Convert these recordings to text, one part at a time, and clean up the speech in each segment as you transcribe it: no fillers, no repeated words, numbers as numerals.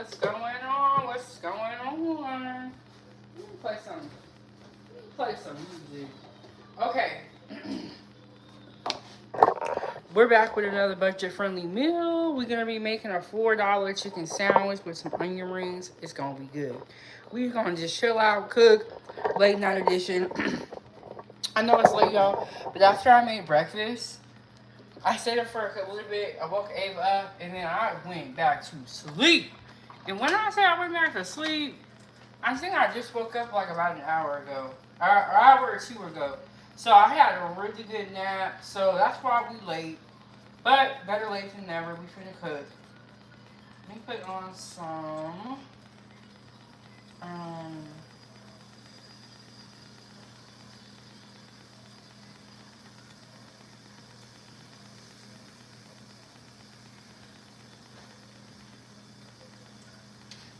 What's going on? What's going on? Let me play some music. Okay. We're back with another budget-friendly meal. We're gonna be making a $4 chicken sandwich with some onion rings. It's gonna be good. We're gonna just chill out, cook, late night edition. I know it's late, y'all, but after I made breakfast, I stayed up for a little bit. I woke Ava up, and then I went back to sleep. And when I say I went back to sleep, I think I just woke up like about an hour ago, or an hour or two ago. So I had a really good nap. So that's why we late. But better late than never. We finna cook. Let me put on some. Um.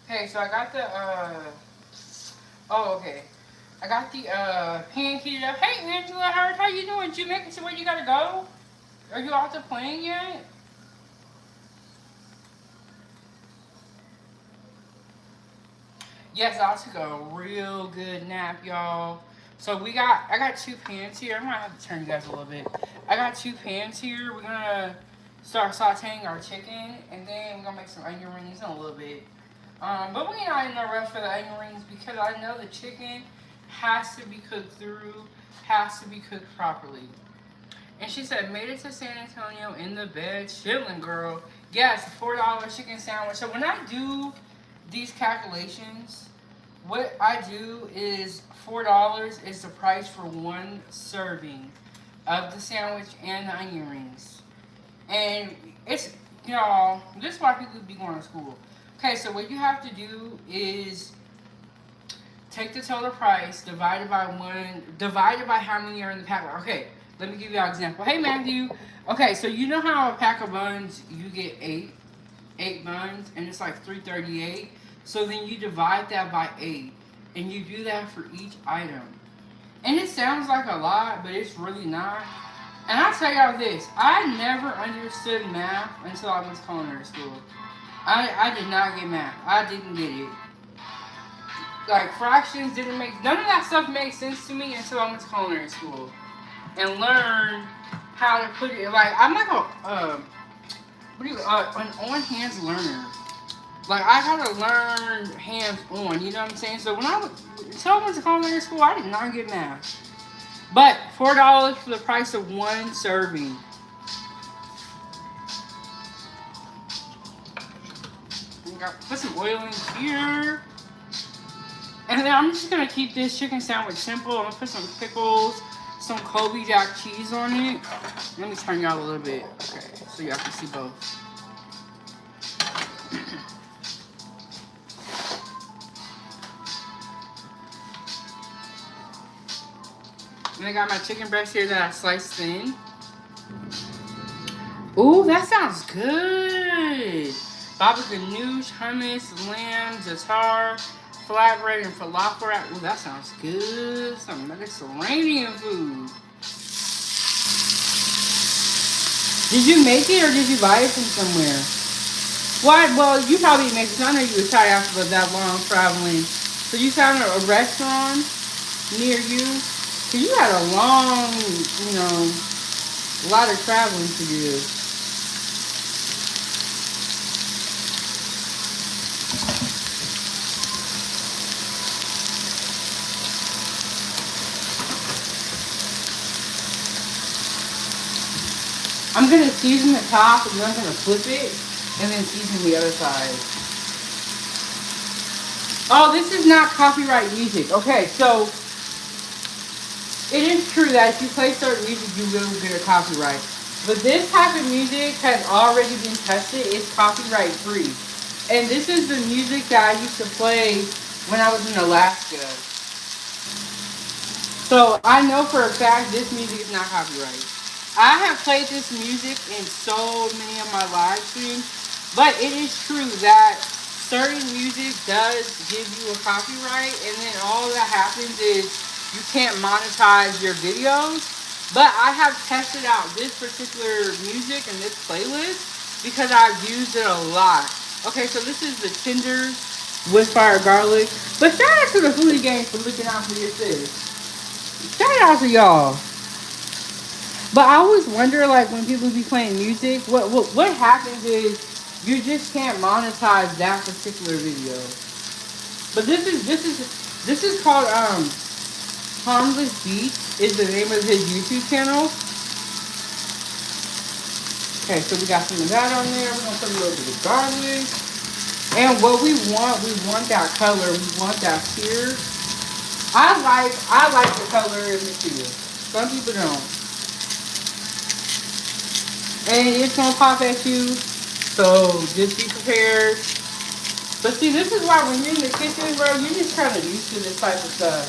Okay, so I got the. Oh, okay. I got the pan heated up. Hey, Angela, how you doing? Did you make it to where you gotta go? Are you off the plane yet? Yes, I took a real good nap, y'all. So I got two pans here. I might have to turn you guys a little bit. I got two pans here. We're gonna start sauteing our chicken, and then we're gonna make some onion rings in a little bit. But we're not in no rush for the onion rings because I know the chicken has to be cooked through, has to be cooked properly. And she said, made it to San Antonio in the bed, chilling, girl. Yes, $4 chicken sandwich. So when I do these calculations, what I do is $4 is the price for one serving of the sandwich and the onion rings. And it's, y'all, this is why people be going to school. Okay, so what you have to do is take the total price divided by how many are in the pack. Okay, let me give you an example. Hey, Matthew. Okay, so you know how a pack of buns, you get eight buns, and it's like $3.38. So then you divide that by 8, and you do that for each item. And it sounds like a lot, but it's really not. And I'll tell y'all this, I never understood math until I went to culinary school. I did not get math. I didn't get it. Like, fractions didn't make, none of that stuff made sense to me until I went to culinary school. And learned how to put it, like, I'm like an on-hands learner. Like, I gotta learn hands-on, you know what I'm saying? So until I went to culinary school, I did not get math. But $4 for the price of one serving. Put some oil in here. And then I'm just gonna keep this chicken sandwich simple. I'm gonna put some pickles, some Colby Jack cheese on it. Let me turn y'all a little bit. Okay, so y'all can see both. And I got my chicken breast here that I sliced thin. Ooh, that sounds good. Baba ganoush, hummus, lamb, za'atar, flatbread, and falafel wrap. Ooh, that sounds good. Some Mediterranean food. Did you make it or did you buy it from somewhere? Why? Well, you probably make it. I know you were tired after that long traveling. So you found a restaurant near you? Because you had a long, a lot of traveling to do. I'm going to season the top and then I'm going to flip it and then season the other side. Oh, this is not copyright music. Okay, so it is true that if you play certain music, you will get a copyright. But this type of music has already been tested. It's copyright free. And this is the music that I used to play when I was in Alaska. So I know for a fact this music is not copyrighted. I have played this music in so many of my live streams, but it is true that certain music does give you a copyright, and then all that happens is you can't monetize your videos. But I have tested out this particular music and this playlist because I've used it a lot. Okay, so this is the tender Woodfire garlic. But shout out to the foodie gang for looking out for your sis. Shout out to y'all. But I always wonder, like, when people be playing music, what happens is you just can't monetize that particular video. But this is called Harmless Beat is the name of his YouTube channel. Okay, so we got some of that on there. We're gonna put a little bit of garlic. And what we want that color. We want that sear. I like the color in the sear. Some people don't. And it's gonna pop at you. So just be prepared. But see, this is why when you're in the kitchen, bro, you're just kind of used to this type of stuff.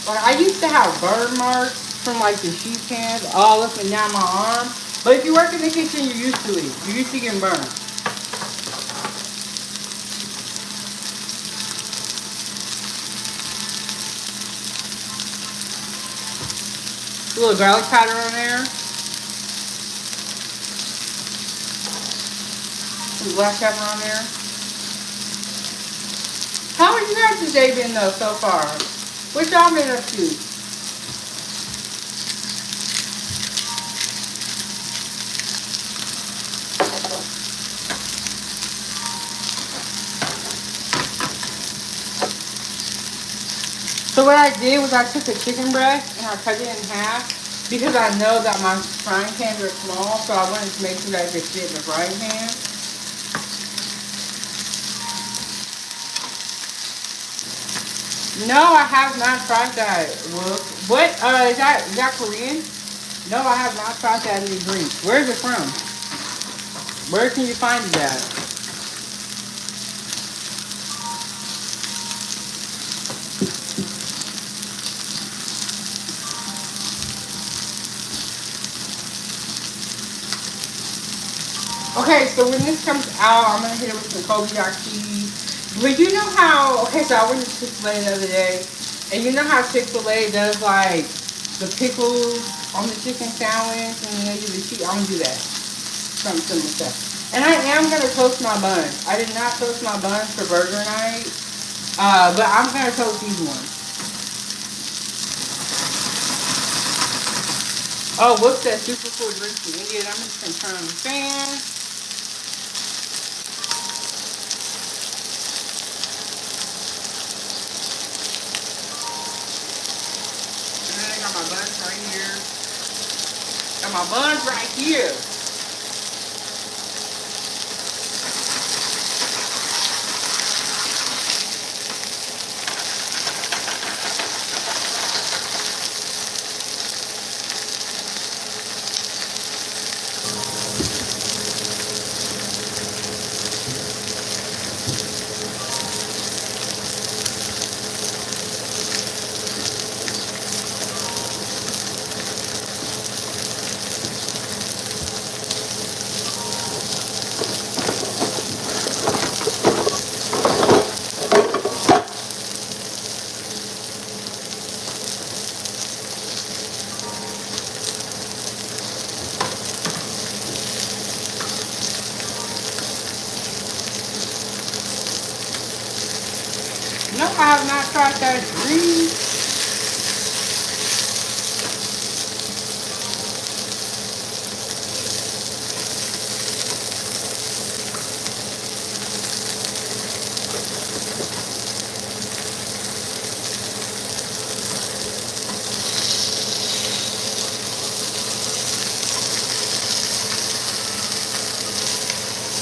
Like, I used to have burn marks from, like, the sheet pans all up and down my arm. But if you work in the kitchen, you're used to it. You're used to getting burned. A little garlic powder on there. Some black pepper on there. How are you guys' day been, though, so far? What y'all been up to? So what I did was I took a chicken breast and I cut it in half because I know that my frying pans are small, so I wanted to make sure that it could fit in the frying pan. No, I have not tried that. What? Is that Korean? No, I have not tried that in the drink. Where is it from? Where can you find it at? Okay, so when this comes out, I'm gonna hit it with some Colby cheese. But you know how, okay, so I went to Chick-fil-A the other day, and you know how Chick-fil-A does, like, the pickles on the chicken sandwich, and then they do the cheese? I'm gonna do that. Something similar to that. And I am gonna toast my buns. I did not toast my buns for burger night, but I'm gonna toast these ones. Oh, what's that super cool drink from India? I'm just gonna turn on the fan. Got my buns right here. Got my buns right here. No, I have not tried that green.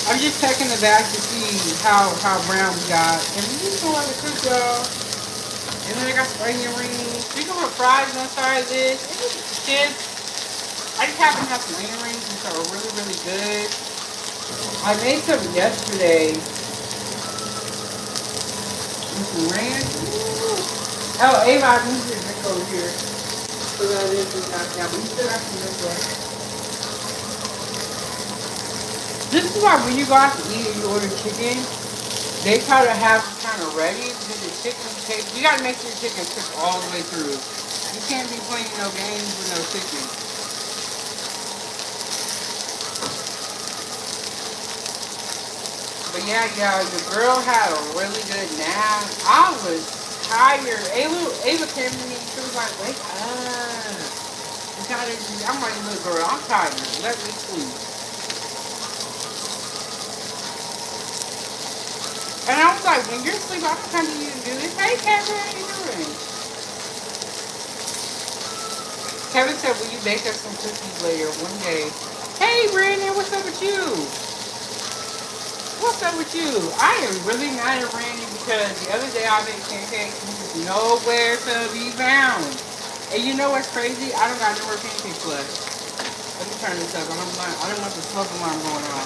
I'm just checking the back to see how brown we got. And we just gonna let it cook, y'all. And then I got some onion rings. We gonna put fries on the side of this. And it's chips. I just happen to have some onion rings, which are really, really good. I made some yesterday. With some ranch. Ooh. Oh, Ava, I moved your drink over here. So that it is not down. But you still got some this way. This is why when you go out to eat and you order chicken, they try to have it kind of ready because the chicken takes, you got to make sure your chicken cooks all the way through. You can't be playing no games with no chicken. But But yeah, y'all, the girl had a really good nap. I was tired. Ava came to me and she was like, wake up. You gotta do, I'm like, look, girl, I'm tired. Let me sleep. And I was like, when you're asleep, I'm gonna come to you and do this. Hey, Kevin, how you doing? Kevin said, will you bake us some cookies later one day? Hey, Brandon, what's up with you? What's up with you? I am really mad at Randy because the other day I made pancakes and he was nowhere to be found. And you know what's crazy? I don't got no more pancakes left. Let me turn this up. I don't want the smoke alarm going off.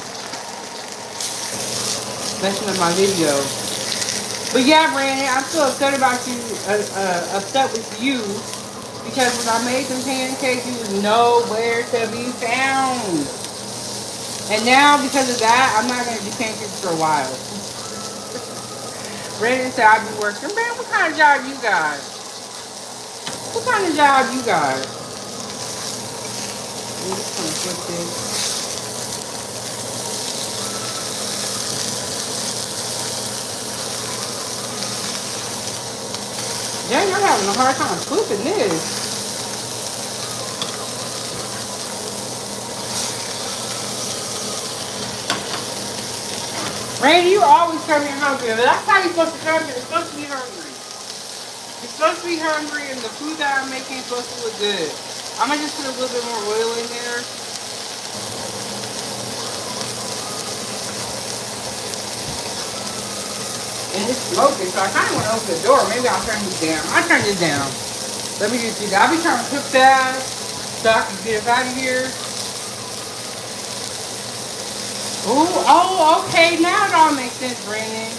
Messing up my video. But yeah, Brandon, I'm still upset about you, upset with you. Because when I made them pancakes, you was nowhere to be found. And now, because of that, I'm not going to do pancakes for a while. Brandon said I'd be working. Man, what kind of job you got? What kind of job you got? I'm just going to flip this. Yeah, you're having a hard time flipping this. Randy, you always come here hungry. That's how you're supposed to come here. You're supposed to be hungry. You're supposed to be hungry, and the food that I'm making is supposed to look good. I'm going to just put a little bit more oil in there. And it's smoking, so I kind of want to open the door. Maybe I'll turn this down. I'll turn this down. Let me just do that. I'll be trying to cook fast so I can get it out of here. Ooh, oh, okay. Now it all makes sense, Brandon.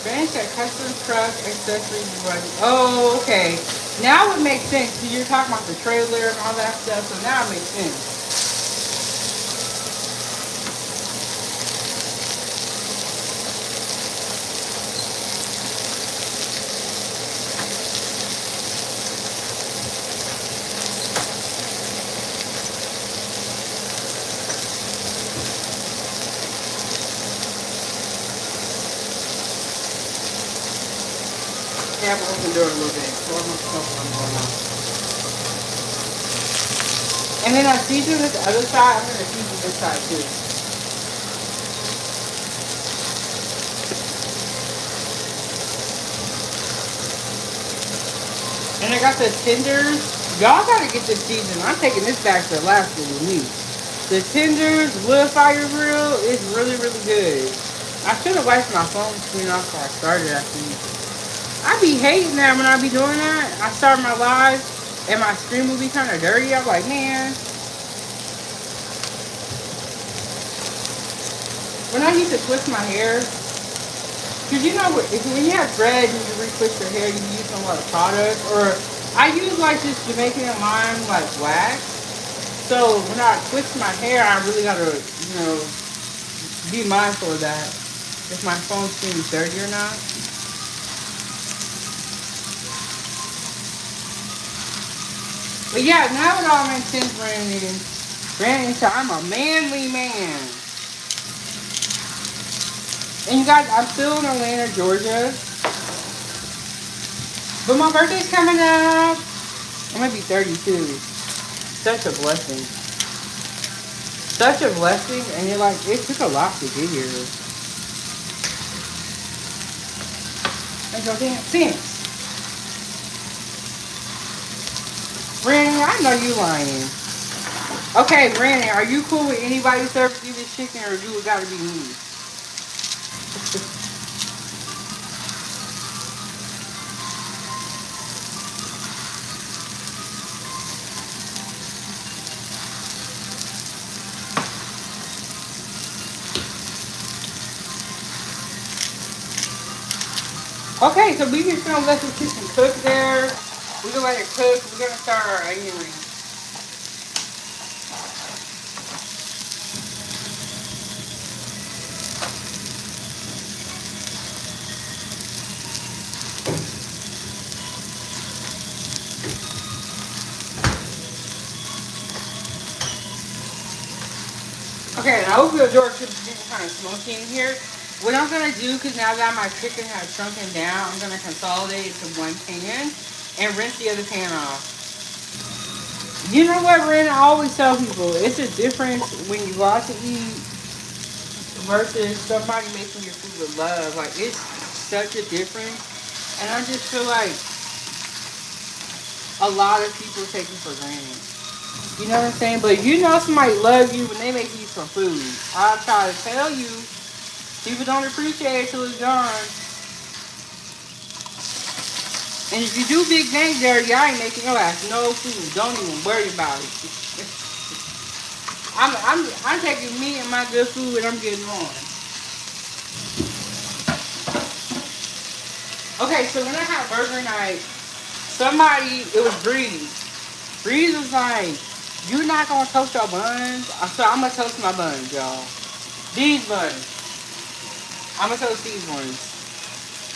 Brandon said custom truck accessories running. Oh, okay. Now it makes sense because you're talking about the trailer and all that stuff, so now it makes sense. I'm gonna open the door a little bit. So I'm gonna smoke what I'm going on. And then I season this other side. I'm gonna season this side too. And I got the tenders. Y'all gotta get this season. I'm taking this back to Alaska with me. The tenders, Woodfire grill is really, really good. I should have wiped my phone screen off before I started actually. I be hating that when I be doing that. I start my live and my screen will be kind of dirty. I'm like, man. When I used to twist my hair, because you know, when you have dreads and you retwist your hair, you use a lot of products. Or I use like this Jamaican lime like wax. So when I twist my hair, I really gotta, you know, be mindful of that. If my phone screen is dirty or not. But yeah, now it all makes sense, Brandon. Brandon said, I'm a manly man. And you guys, I'm still in Atlanta, Georgia. But my birthday's coming up. I'm going to be 32. Such a blessing. Such a blessing. And you're like, it took a lot to get here. Make no damn sense. Brandon, I know you lying. Okay, Brandon, are you cool with anybody serving you this chicken, or do it gotta be me? Okay, so we just gonna let this chicken cook there. We're gonna let it cook. We're gonna start our onion rings. Okay, and I opened the door because it's getting kind of smoky in here. What I'm gonna do, because now that my chicken has shrunken down, I'm gonna consolidate it to one pan and rinse the other pan off. You know what, Ren? I always tell people it's a difference when you go out to eat versus somebody making your food with love. Like it's such a difference, and I just feel like a lot of people take it for granted. You know what I'm saying? But you know somebody love you when they make you some food. I try to tell you, people don't appreciate it till it's gone. And if you do big things dirty, I ain't making your ass no food. Don't even worry about it. I'm taking me and my good food and I'm getting on. Okay, so when I had burger night, it was Breeze. Breeze was like, "You not gonna toast your buns?" So I'm gonna toast my buns, y'all. These buns. I'm gonna toast these ones.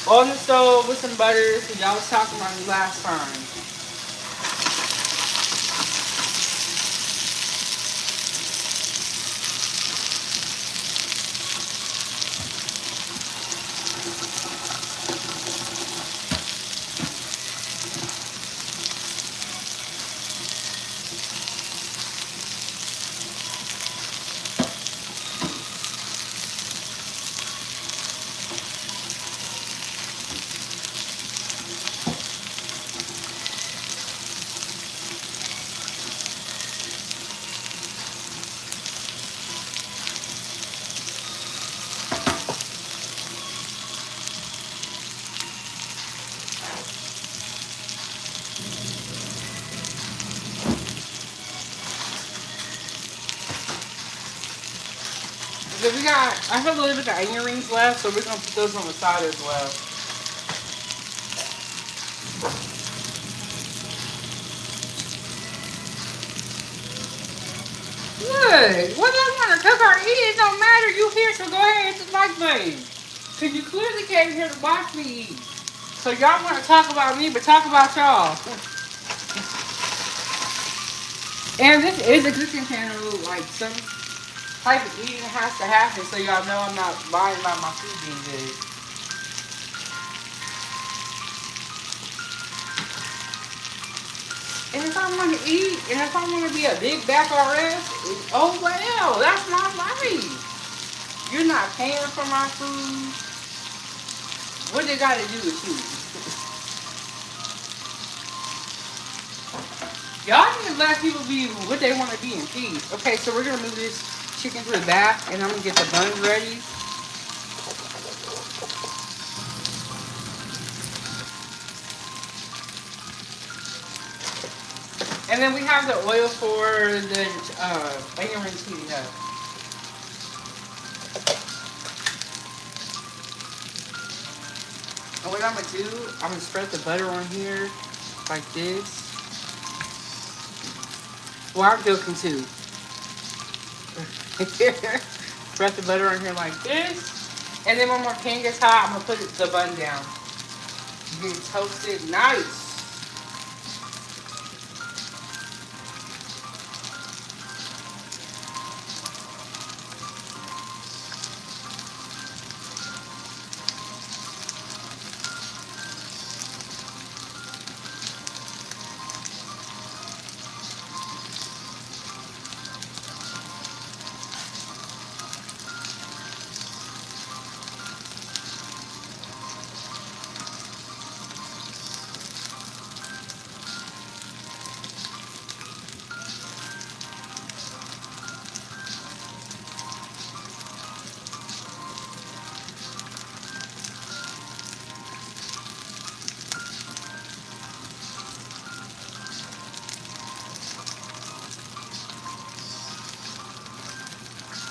On the stove with some butter, because y'all was talking about me last time. So I have a little bit of onion rings left, so we're gonna put those on the side as well. Look, whether I want to cook or eat, it don't matter. You here, so go ahead and hit the like button. Cause you clearly came here to watch me eat. So y'all want to talk about me, but talk about y'all. And this is a cooking channel, like some type of eating has to happen, so y'all know I'm not lying about my food being good. And if I want to eat, and if I want to be a big back RS, oh well, that's my life. You're not paying for my food. What they got to do with you? Y'all need to let people be what they want to be in peace. Okay, so we're going to move this chicken to the back, and I'm going to get the buns ready. And then we have the oil for the onion rings heating up. And what I'm going to do, I'm going to spread the butter on here like this. Well, I'm joking too. Spread the butter on here like this. And then when my pan gets hot, I'm going to put the bun down. Get it toasted nice.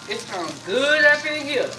It sounds good up in here.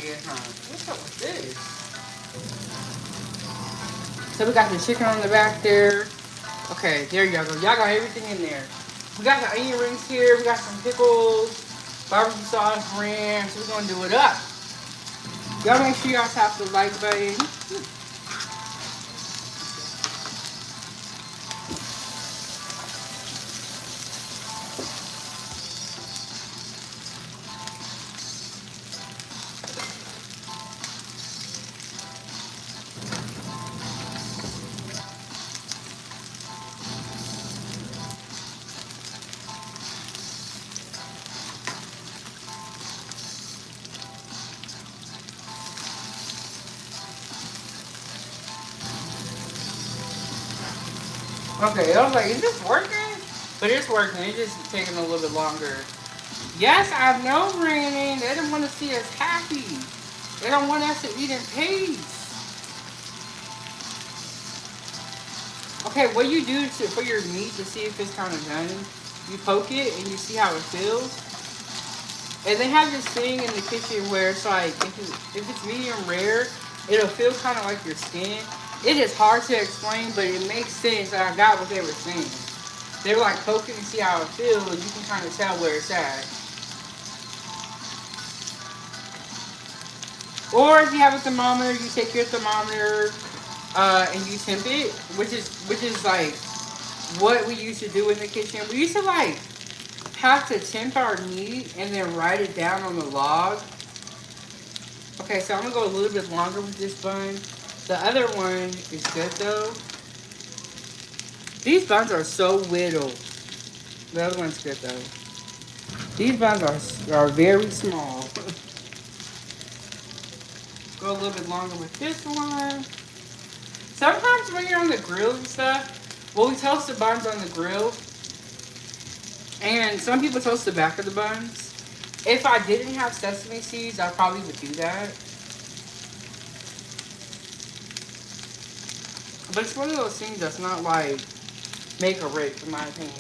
idea, huh? What's up with this? So we got the chicken on the back there. Okay, there y'all go. Y'all got everything in there. We got the onion rings here. We got some pickles, barbecue sauce, ranch. So we're gonna do it up. Y'all make sure y'all tap the like button. Okay, I was like, is this working? But it's working. It's just taking a little bit longer. Yes, I know, Brandon. They don't want to see us happy. They don't want us to eat in peace. Okay, what you do for your meat to see if it's kind of done, you poke it and you see how it feels. And they have this thing in the kitchen where it's like, if it's medium rare, it'll feel kind of like your skin. It is hard to explain, but it makes sense that I got what they were saying. They were like poking to see how it feels, and you can kind of tell where it's at. Or if you have a thermometer, you take your thermometer and you temp it, which is like what we used to do in the kitchen. We used to like have to temp our meat and then write it down on the log. Okay, so I'm gonna go a little bit longer with this bun. The other one is good though. These buns are so whittled. The other one's good though. These buns are very small. Go a little bit longer with this one. Sometimes when you're on the grill and stuff, well, we toast the buns on the grill. And some people toast the back of the buns. If I didn't have sesame seeds, I probably would do that. But it's one of those things that's not like make or break, in my opinion.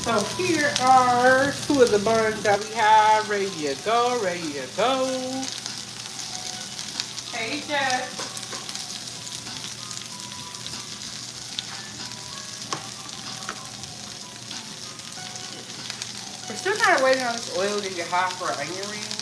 So here are two of the buns that we have ready to go, Hey, Jeff. We're still kind of waiting on this oil to get hot for our onion rings.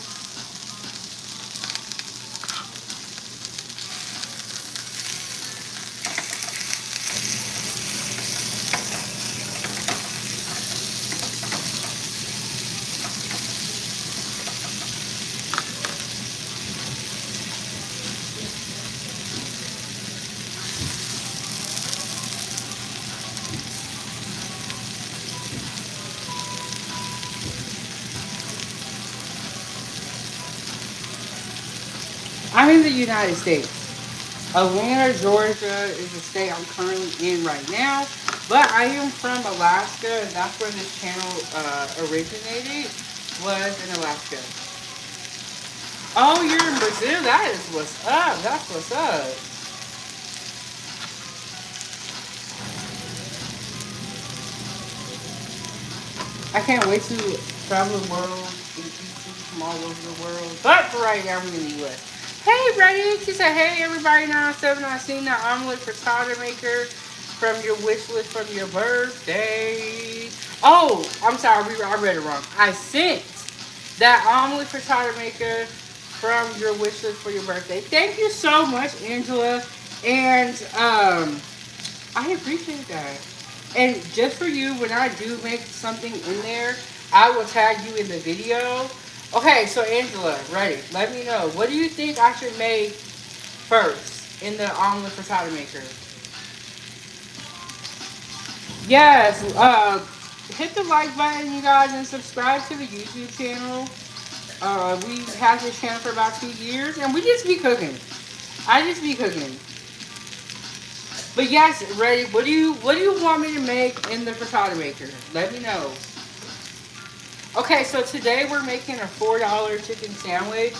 I'm in the United States. Atlanta, Georgia is the state I'm currently in right now. But I am from Alaska, and that's where this channel originated, was in Alaska. Oh, you're in Brazil? That is what's up. That's what's up. I can't wait to travel the world and eat food from all over the world. But for right now, I'm in the U.S. Hey, Brady. She said, hey, everybody, 907. I seen the omelet frittata maker from your wish list from your birthday. Oh, I'm sorry. I read it wrong. I sent that omelet frittata maker from your wish list for your birthday. Thank you so much, Angela. And I appreciate that. And just for you, when I do make something in there, I will tag you in the video. Okay, so Angela, ready. Let me know. What do you think I should make first in the omelet frittata maker? Yes, hit the like button, you guys, and subscribe to the YouTube channel. We've had this channel for about 2 years, and we just be cooking. I just be cooking. But yes, ready. What do you want me to make in the frittata maker? Let me know. Okay, so today we're making a $4 chicken sandwich,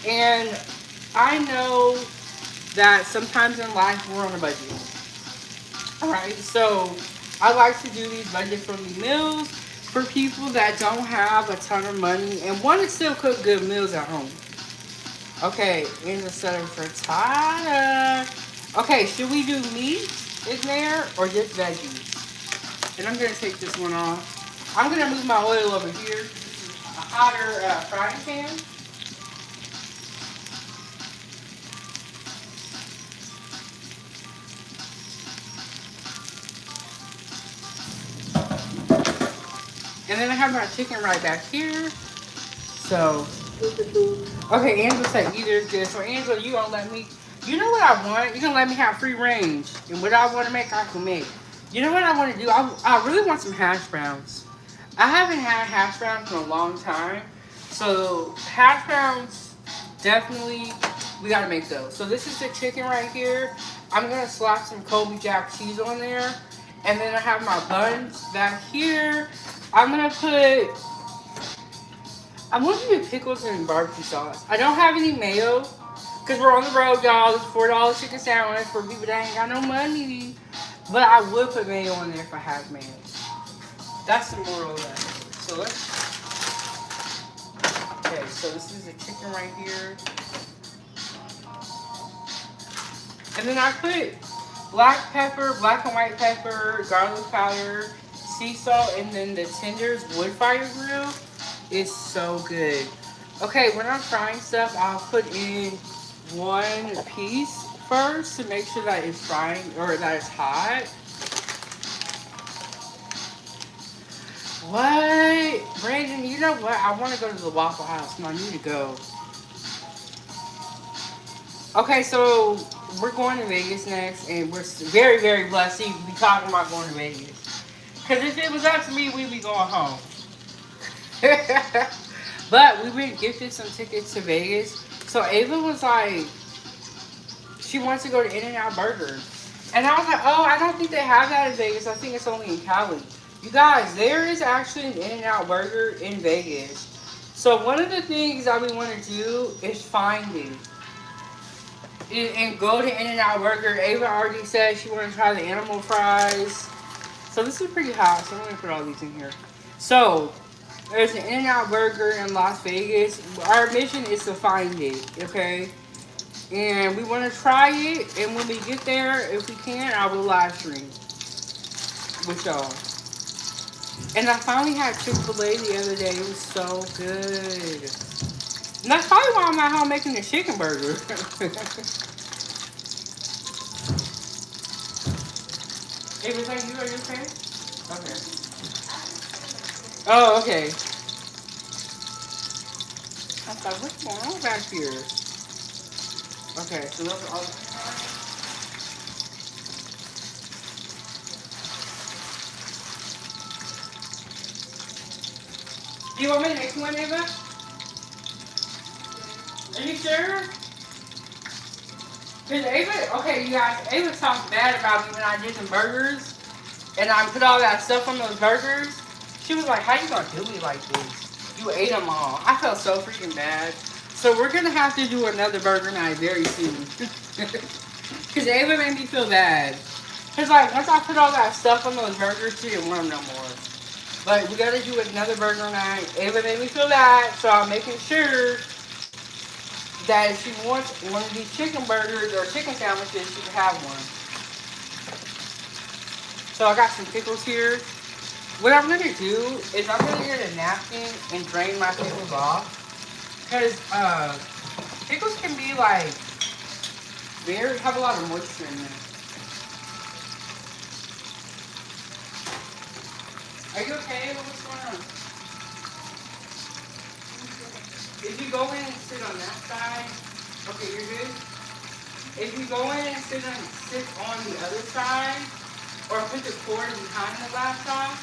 and I know that sometimes in life we're on a budget. All right, so I like to do these budget-friendly meals for people that don't have a ton of money and want to still cook good meals at home. Okay, in the set of frittata. Okay, should we do meat in there or just veggies? And I'm gonna take this one off. I'm gonna move my oil over here. A hotter frying pan. And then I have my chicken right back here. So, okay, Angela said either is good. So, Angela, you gonna let me, you know what I want? You're gonna let me have free range. And what I want to make, I can make. You know what I want to do? I really want some hash browns. I haven't had hash browns in a long time. So, hash browns, definitely, we gotta make those. So, this is the chicken right here. I'm gonna slap some Colby Jack cheese on there. And then I have my buns back here. I'm gonna put, I'm gonna do pickles and barbecue sauce. I don't have any mayo because we're on the road, y'all. It's $4 chicken sandwich for people that ain't got no money. But I would put mayo on there if I had mayo. That's the moral of that. So let's. Okay, so this is the chicken right here, and then I put black pepper, black and white pepper, garlic powder, sea salt, and then the tenders Woodfire grill. It's so good. Okay, when I'm frying stuff, I'll put in one piece first to make sure that it's frying or that it's hot. What? Brandon, you know what? I want to go to the Waffle House and I need to go. Okay, so we're going to Vegas next and we're very, very blessed to be talking about going to Vegas. Because if it was up to me, we'd be going home. But we been gifted some tickets to Vegas. So Ava was like, she wants to go to In-N-Out Burger. And I was like, oh, I don't think they have that in Vegas. I think it's only in Cali. You guys, there is actually an In-N-Out Burger in Vegas. So one of the things that we want to do is find it. And go to In-N-Out Burger. Ava already said she wanted to try the animal fries. So this is pretty hot. So I'm going to put all these in here. So there's an In-N-Out Burger in Las Vegas. Our mission is to find it, okay? And we want to try it. And when we get there, if we can, I will live stream with y'all. And I finally had Chick-fil-A the other day. It was so good. And that's probably why I'm at home making the chicken burger. Hey, was that you? Are you okay? Okay. Oh, okay. I thought, what's going on back here? Okay, so those are all. Do you want me to make one, Ava? Are you sure? Because Ava, okay, you guys, Ava talked bad about me when I did some burgers. And I put all that stuff on those burgers. She was like, how you gonna do me like this? You ate them all. I felt so freaking bad. So we're gonna have to do another burger night very soon. Because Ava made me feel bad. Because like, once I put all that stuff on those burgers, she didn't want them no more. But we gotta do another burger night. Ava made me feel bad, so I'm making sure that if she wants one of these chicken burgers or chicken sandwiches, she can have one. So I got some pickles here. What I'm gonna do is I'm gonna get a napkin and drain my pickles off. Because pickles can be like, have a lot of moisture in them. Are you okay? What's going on? If you go in and sit on that side, okay, you're good. If you go in and sit on the other side, or put the cord behind the laptop,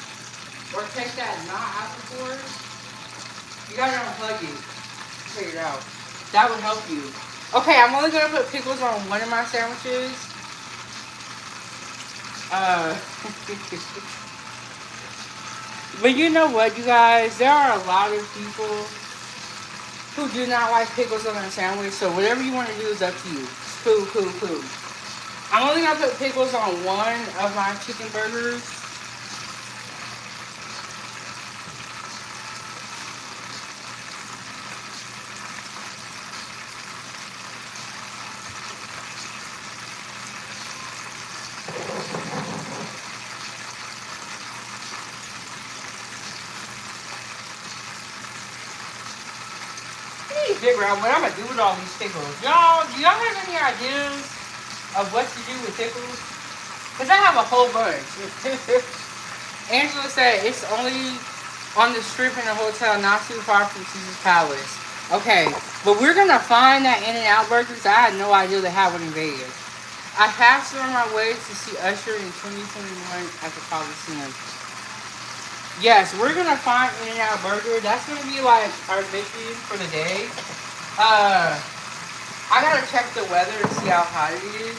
or take that knot out the cord. You gotta unplug it. Figure it out. That would help you. Okay, I'm only gonna put pickles on one of my sandwiches. But you know what, you guys? There are a lot of people who do not like pickles on their sandwich, so whatever you want to do is up to you. Poo, poo, poo. I'm only gonna put pickles on one of my chicken burgers. I need to figure out what I'm gonna do with all these pickles. Y'all, do y'all have any ideas of what to do with pickles? Because I have a whole bunch. Angela said it's only on the strip in the hotel, not too far from Caesar's Palace. Okay, but we're gonna find that In-N-Out Burgers. I had no idea they had one in Vegas. I passed on my way to see Usher in 2021 at the Coliseum. Yes, we're gonna find In-N-Out Burger. That's gonna be like our mission for the day. I gotta check the weather to see how hot it is.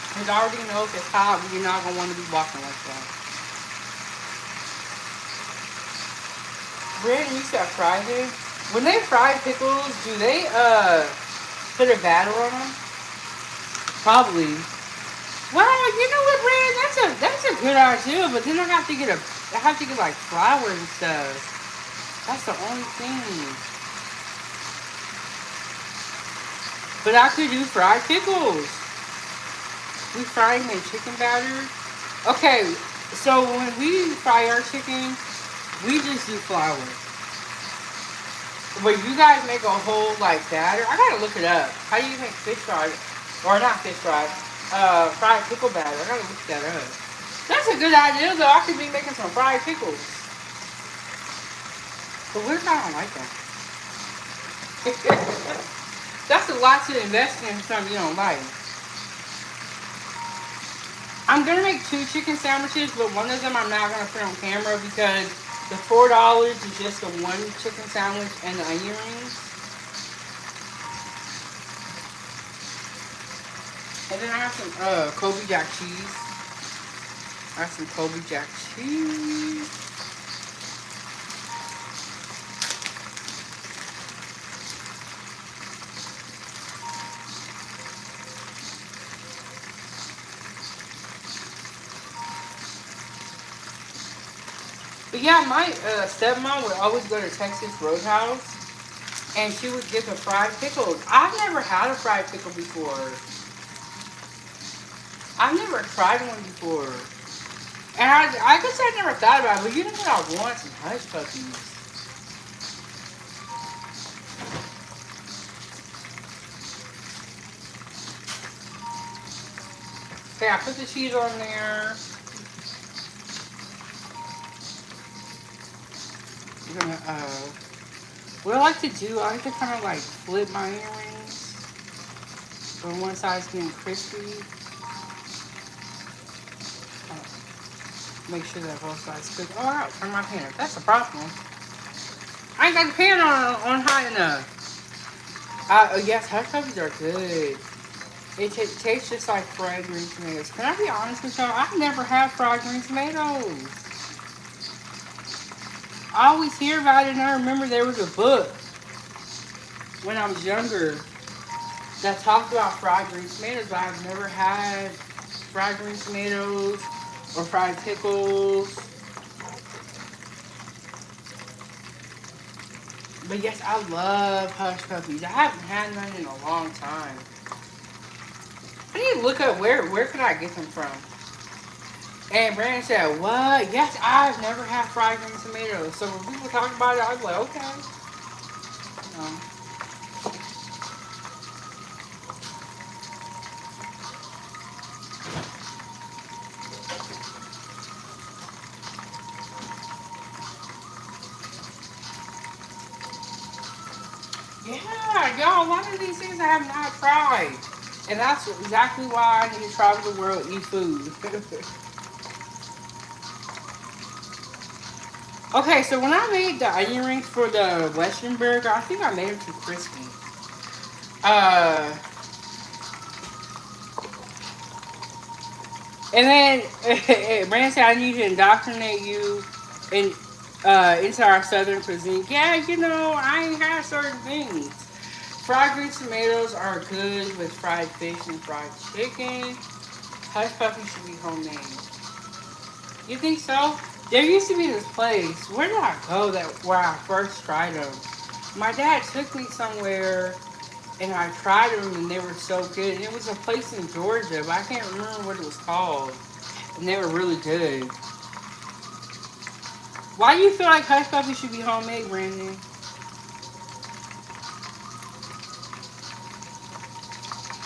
Because I already know if it's hot, we're not gonna want to be walking like that. Brandon, you said fried it. When they fry pickles, do they put a batter on them? Probably. Well, you know what, Brandon? That's a good idea, but then I have to get like flour and stuff. That's the only thing. But I could do fried pickles. We fry them in chicken batter. Okay, so when we fry our chicken, we just do flour. But you guys make a whole like batter. I gotta look it up. How do you make fish fry? Or not fish fry. Fried pickle batter. I gotta look that up. That's a good idea though. I could be making some fried pickles. But what if I don't like that? That's a lot to invest in something you don't like. I'm gonna make 2 chicken sandwiches, but one of them I'm not gonna put on camera because the $4 is just the one chicken sandwich and the onion rings. And then I have some Colby Jack cheese. I have some Colby Jack cheese. But yeah, my stepmom would always go to Texas Roadhouse, and she would get the fried pickles. I've never had a fried pickle before. I've never tried one before. And I guess I never thought about it, but you know what I want? Some hush puppies. Okay, I put the cheese on there. I'm gonna, what I like to do, I like to kind of like flip my earrings. On one side's getting crispy. Make sure that both sides cook. Oh, I'll turn my pan up. That's the problem. I ain't got the pan on high enough. Yes, hush puppies are good. It tastes just like fried green tomatoes. Can I be honest with y'all? I've never had fried green tomatoes. I always hear about it, and I remember there was a book when I was younger that talked about fried green tomatoes, but I've never had fried green tomatoes or fried pickles. But yes, I love hush puppies. I haven't had none in a long time. I need to look up where could I get them from. And Brandon said, what? Yes, I've never had fried green tomatoes. So when people talk about it, I was like, okay. Yeah, y'all, a lot of these things I have not tried. And that's exactly why I need to travel the world, eat food. Okay, so when I made the onion rings for the Western burger, I think I made them too crispy. Uh, and then Brandon said I need to indoctrinate you in into our Southern cuisine. Yeah, you know, I ain't had certain things. Fried green tomatoes are good with fried fish and fried chicken. Hush puppies should be homemade. You think so? There used to be this place. Where did I go that where I first tried them? My dad took me somewhere and I tried them and they were so good. And it was a place in Georgia, but I can't remember what it was called. And they were really good. Why do you feel like hush puppies should be homemade, Brandon?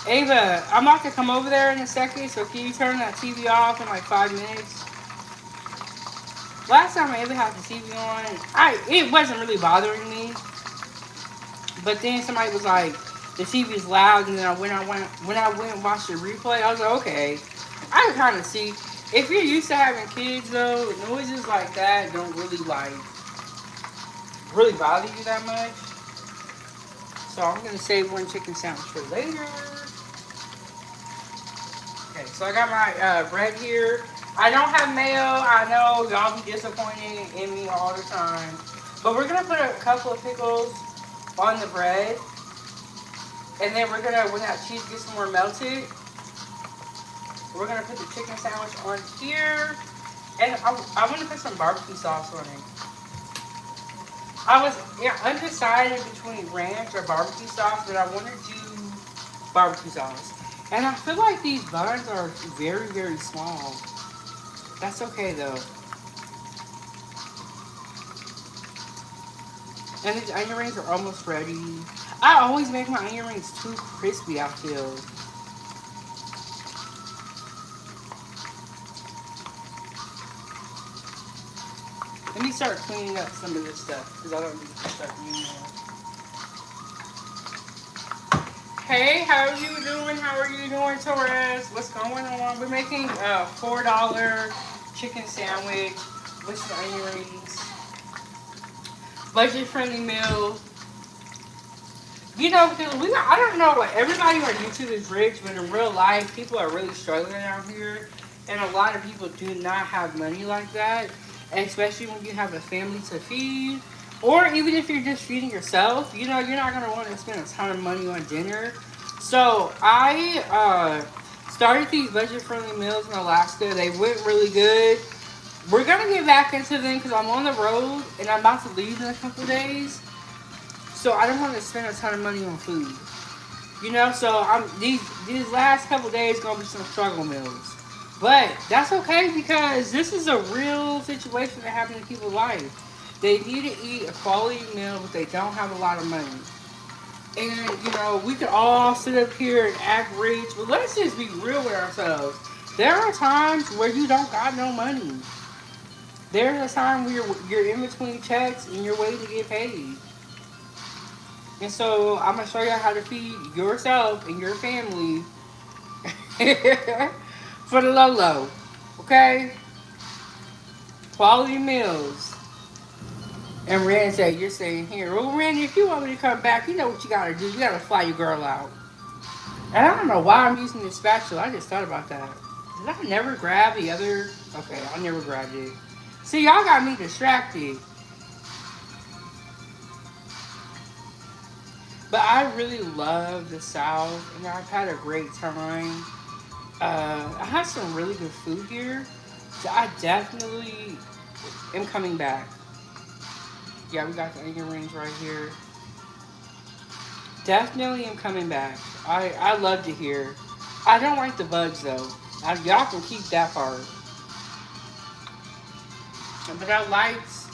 Ava, I'm about to come over there in a second, so can you turn that TV off in like 5 minutes? Last time Ava had the TV on, it wasn't really bothering me. But then somebody was like, the TV is loud, and then when I went and watched the replay, I was like, okay, I can kind of see. If you're used to having kids though, noises like that don't really really bother you that much. So I'm gonna save one chicken sandwich for later. Okay, so I got my bread here. I don't have mayo. I know y'all be disappointed in me all the time. But we're going to put a couple of pickles on the bread. And then we're going to, when that cheese gets more melted, we're going to put the chicken sandwich on here. And I want to put some barbecue sauce on it. I was undecided between ranch or barbecue sauce, but I want to do barbecue sauce. And I feel like these buns are very, very small. That's okay though. And these onion rings are almost ready. I always make my onion rings too crispy, I feel. Let me start cleaning up some of this stuff because I don't need to start cleaning it. Hey, how are you doing? How are you doing, Torres? What's going on? We're making a $4 chicken sandwich with some onion rings. Budget-friendly meal. You know, because I don't know, like, everybody on YouTube is rich, but in real life, people are really struggling out here. And a lot of people do not have money like that. And especially when you have a family to feed. Or even if you're just feeding yourself, you know, you're not going to want to spend a ton of money on dinner. So I started these budget-friendly meals in Alaska. They went really good. We're going to get back into them because I'm on the road and I'm about to leave in a couple days. So I don't want to spend a ton of money on food. You know, so these last couple days going to be some struggle meals. But that's okay because this is a real situation that happens in people's life. They need to eat a quality meal, but they don't have a lot of money. And, you know, we could all sit up here and act rich, but let's just be real with ourselves. There are times where you don't got no money. There's a time where you're in between checks and you're waiting to get paid. And so I'm going to show you how to feed yourself and your family for the low. Okay? Quality meals. And Randy said, you're staying here. Well, Randy, if you want me to come back, you know what you gotta do. You gotta fly your girl out. And I don't know why I'm using this spatula. I just thought about that. Did I never grab the other? Okay, I never grabbed it. See, y'all got me distracted. But I really love the South, and I've had a great time. I have some really good food here. So I definitely am coming back. Yeah, we got the onion rings right here. Definitely am coming back. I love to hear. I don't like the bugs though. Y'all can keep that part. But I liked,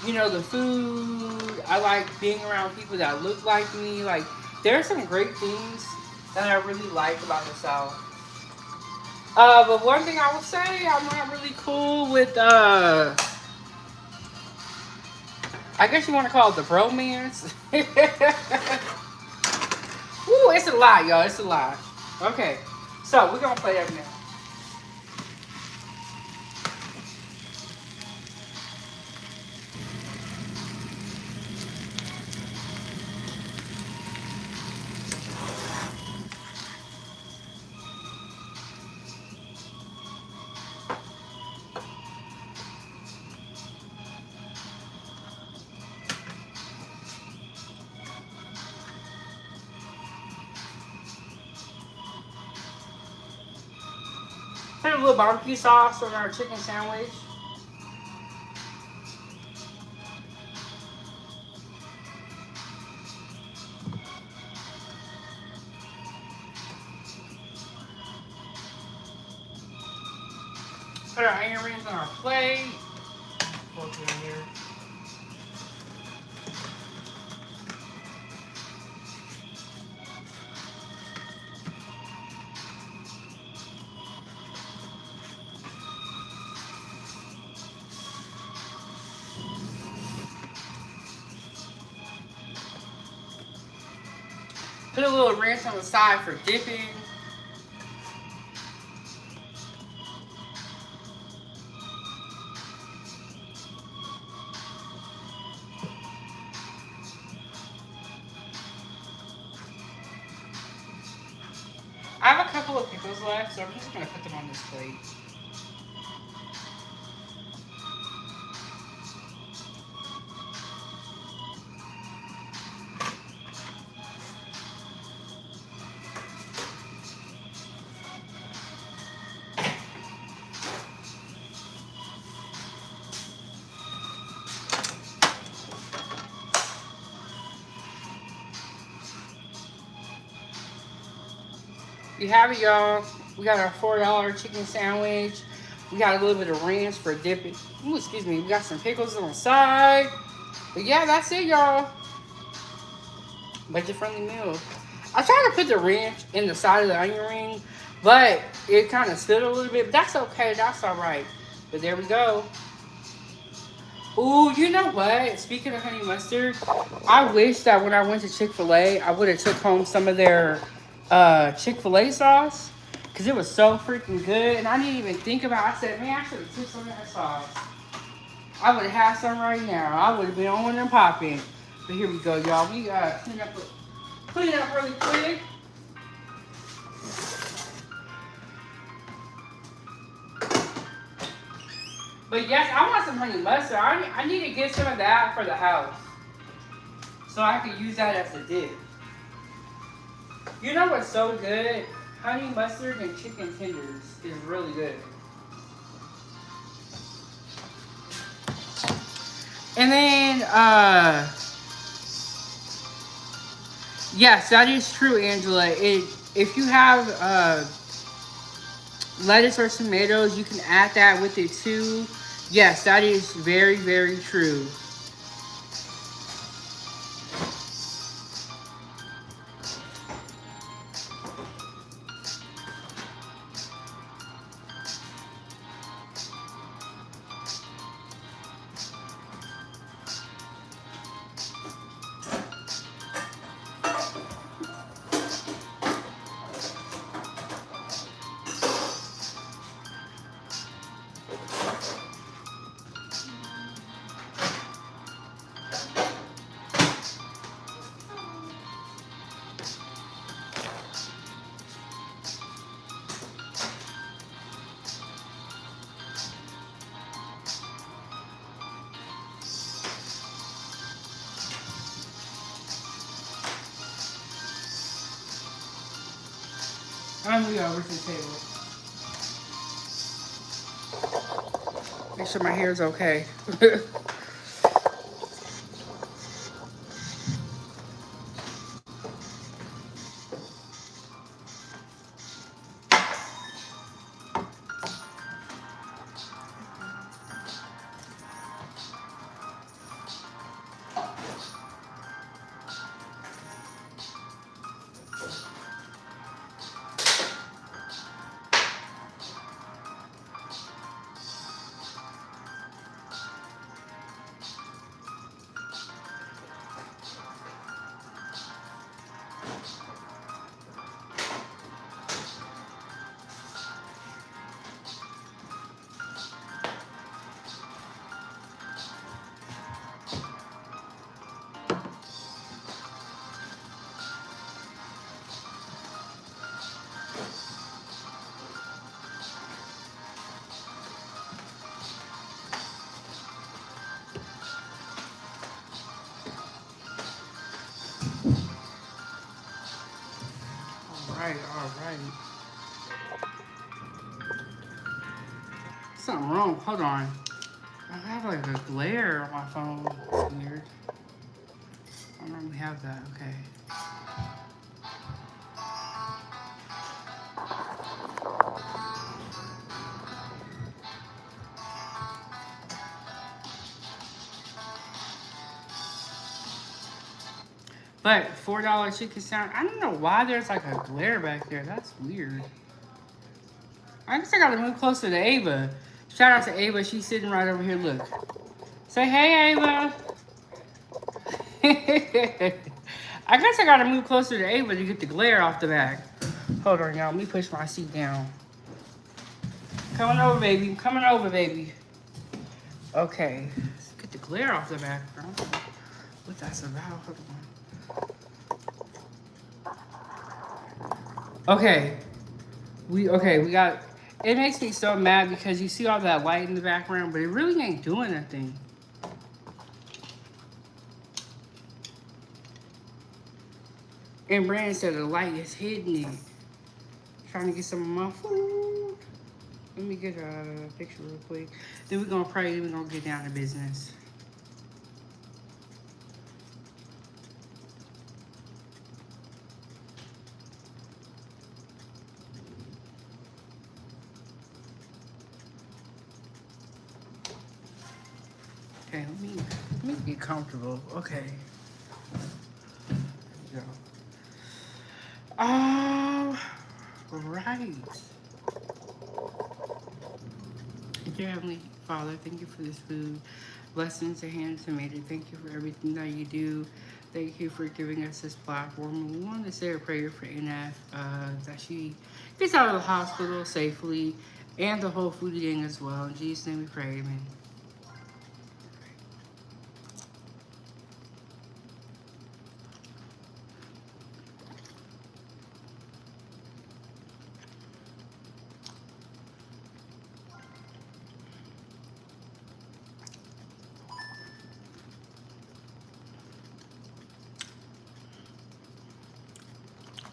you know, the food. I like being around people that look like me. Like, there are some great things that I really like about the South. But one thing I will say, I'm not really cool with, I guess you want to call it the bromance. Ooh, it's a lot, y'all. It's a lot. Okay, so we're gonna play that now. Put a little barbecue sauce on our chicken sandwich. Put our onion rings on our plate. Fork it in here. Put a little ranch on the side for dipping. I have a couple of pickles left, so I'm just gonna put them on this plate. You have it, y'all. We got our $4 chicken sandwich. We got a little bit of ranch for dipping. Ooh, excuse me. We got some pickles on the side. But yeah, that's it, y'all. Budget-friendly meal. I tried to put the ranch in the side of the onion ring, but it kind of spilled a little bit. But that's okay. That's all right. But there we go. Ooh, you know what? Speaking of honey mustard, I wish that when I went to Chick-fil-A, I would have took home some of their Chick-fil-A sauce. Because it was so freaking good. And I didn't even think about it. I said, man, I should have took some of that sauce. I would have had some right now. I would have been on and popping. But here we go, y'all. We clean it up really quick. But yes, I want some honey mustard. I need to get some of that for the house. So I can use that as a dip. You know what's so good? Honey mustard and chicken tenders is really good. And then, yes, that is true, Angela. If you have lettuce or tomatoes, you can add that with it too. Yes, that is very, very true. I'm gonna go over to the table. Make sure my hair is okay. right, all right. Something wrong. Hold on. I have like a glare on my phone. It's weird. I don't normally have that. Okay. But $4 chicken sandwich. I don't know why there's like a glare back there. That's weird. I guess I gotta move closer to Ava. Shout out to Ava. She's sitting right over here. Look. Say hey, Ava. I guess I gotta move closer to Ava to get the glare off the back. Hold on, y'all. Let me push my seat down. Coming over, baby. Coming over, baby. Okay. Let's get the glare off the back. I don't know what that's about. Hold on. Okay. We got. It makes me so mad because you see all that light in the background, but it really ain't doing nothing. And Brandon said the light is hitting it. Trying to get some of my food. Let me get a picture real quick. Then we're gonna pray, then we're gonna get down to business. Okay, let me get comfortable. Okay. There we go. Right. Dear Heavenly Father, thank you for this food. Blessings and hands to made it. Thank you for everything that you do. Thank you for giving us this platform. We want to say a prayer for NF that she gets out of the hospital safely and the whole food gang as well. In Jesus' name we pray, amen.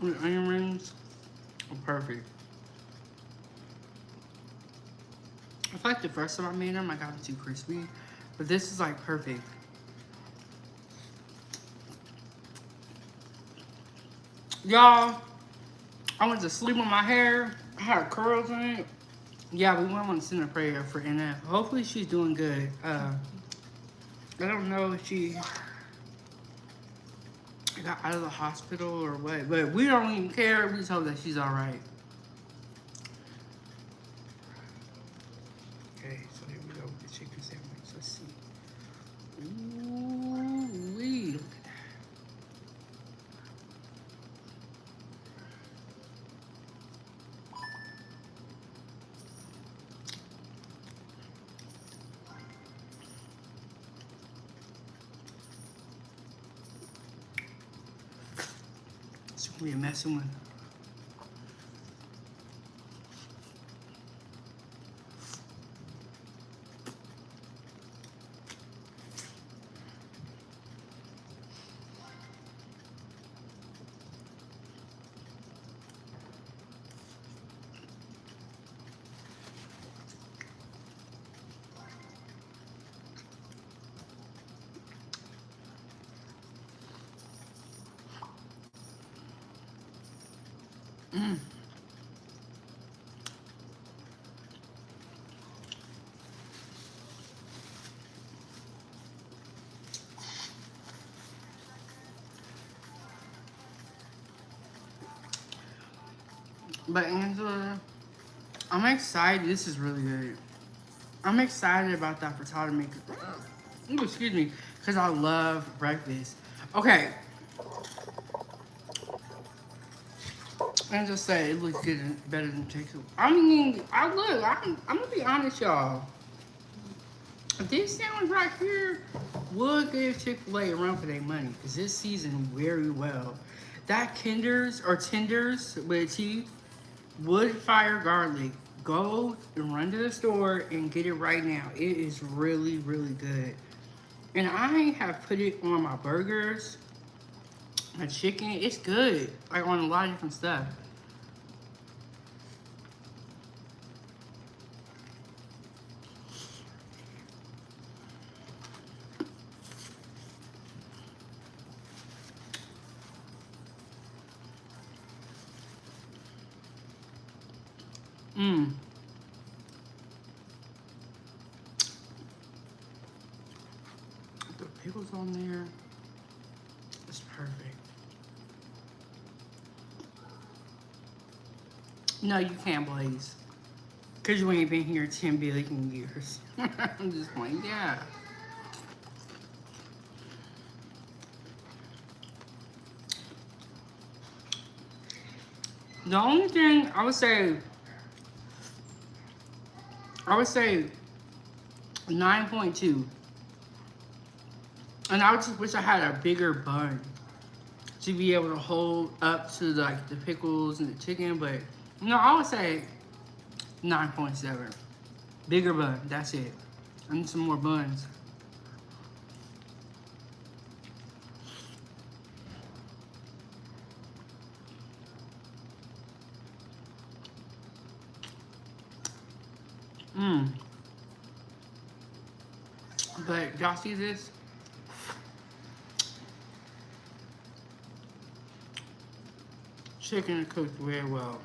The onion rings are perfect. I feel like the first time I made them, I got them too crispy. But this is like perfect. Y'all, I went to sleep on my hair. I had curls in it. Yeah, we want to send a prayer for NF. Hopefully she's doing good. I don't know if she got out of the hospital or what, but we don't even care. We just hope that she's all right. Okay, so here we go with the chicken sandwich. Let's see. Ooh-wee. Look at that. It's gonna be a messy one. But Angela, I'm excited. This is really good. I'm excited about that potato maker. Ooh, excuse me, because I love breakfast. Okay. And just say it looks good and better than chicken. I'm gonna be honest, y'all. This sandwich right here would give Chick-fil-A a run for their money because it's seasoned very well. That tenders with a T, Woodfire garlic. Go and run to the store and get it right now. It is really, really good. And I have put it on my burgers, my chicken. It's good, like on a lot of different stuff. Mmm. The pickles on there. It's perfect. No, you can't, Blaze. Because you ain't been here 10 billion years. I'm just playing, yeah. The only thing I would say 9.2. And I would just wish I had a bigger bun to be able to hold up to like the pickles and the chicken, but no, I would say 9.7. Bigger bun, that's it. I need some more buns. Mmm. But y'all see this? Chicken cooked very well.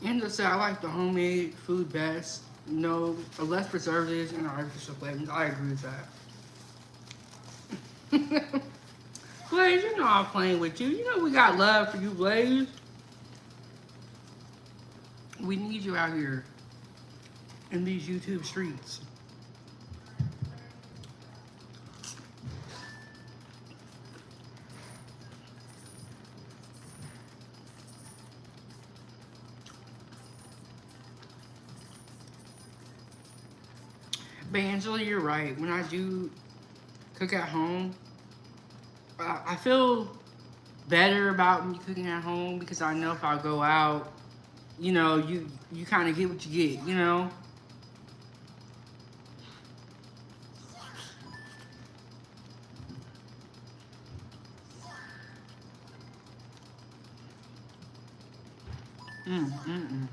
And to say I like the homemade food best. No, less preservatives and artificial flavors. I agree with that. Blaze, you know I'm playing with you. You know we got love for you, Blaze. We need you out here in these YouTube streets. But Angela, you're right. When I do cook at home, I feel better about me cooking at home because I know if I go out, you know, you kind of get what you get, you know? Mm, mm, mm.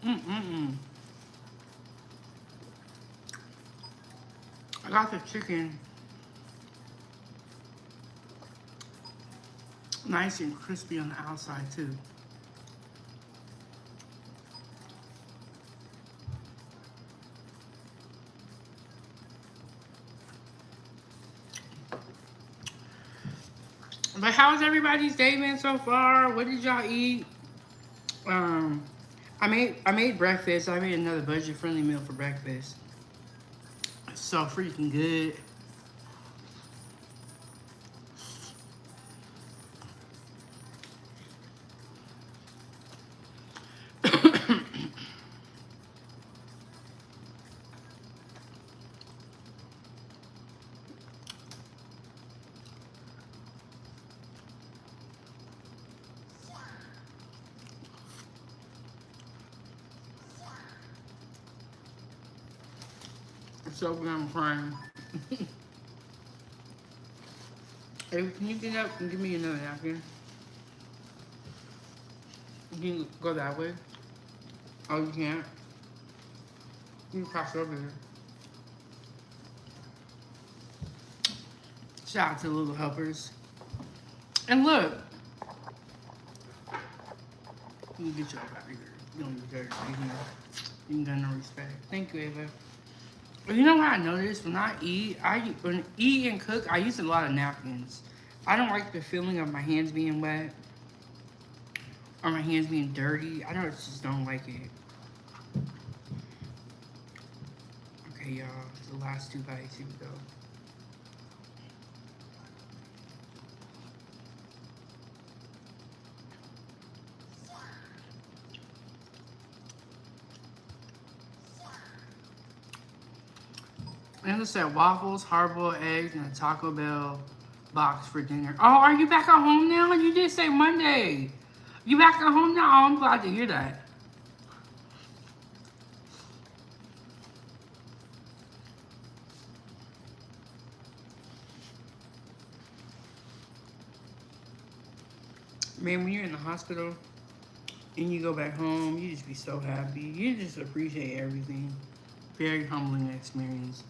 Mm, mm, mm. I got the chicken nice and crispy on the outside too. But how's everybody's day been so far? What did y'all eat? I made breakfast. I made another budget friendly meal for breakfast. It's so freaking good. So good, I'm crying. Hey, can you get up and give me another napkin? You can go that way. Oh, you can't? You can pass it over here. Shout out to the little helpers. And look. You can get your out of here. You don't deserve it. You can get no respect. Thank you, Ava. You know what I noticed? When I eat and cook, I use a lot of napkins. I don't like the feeling of my hands being wet or my hands being dirty. Just don't like it. Okay, y'all. The last 2 bites. Here we go. And it said waffles, hard-boiled eggs, and a Taco Bell box for dinner. Oh, are you back at home now? You did say Monday. You back at home now? Oh, I'm glad to hear that. Man, when you're in the hospital and you go back home, you just be so happy. You just appreciate everything. Very humbling experience.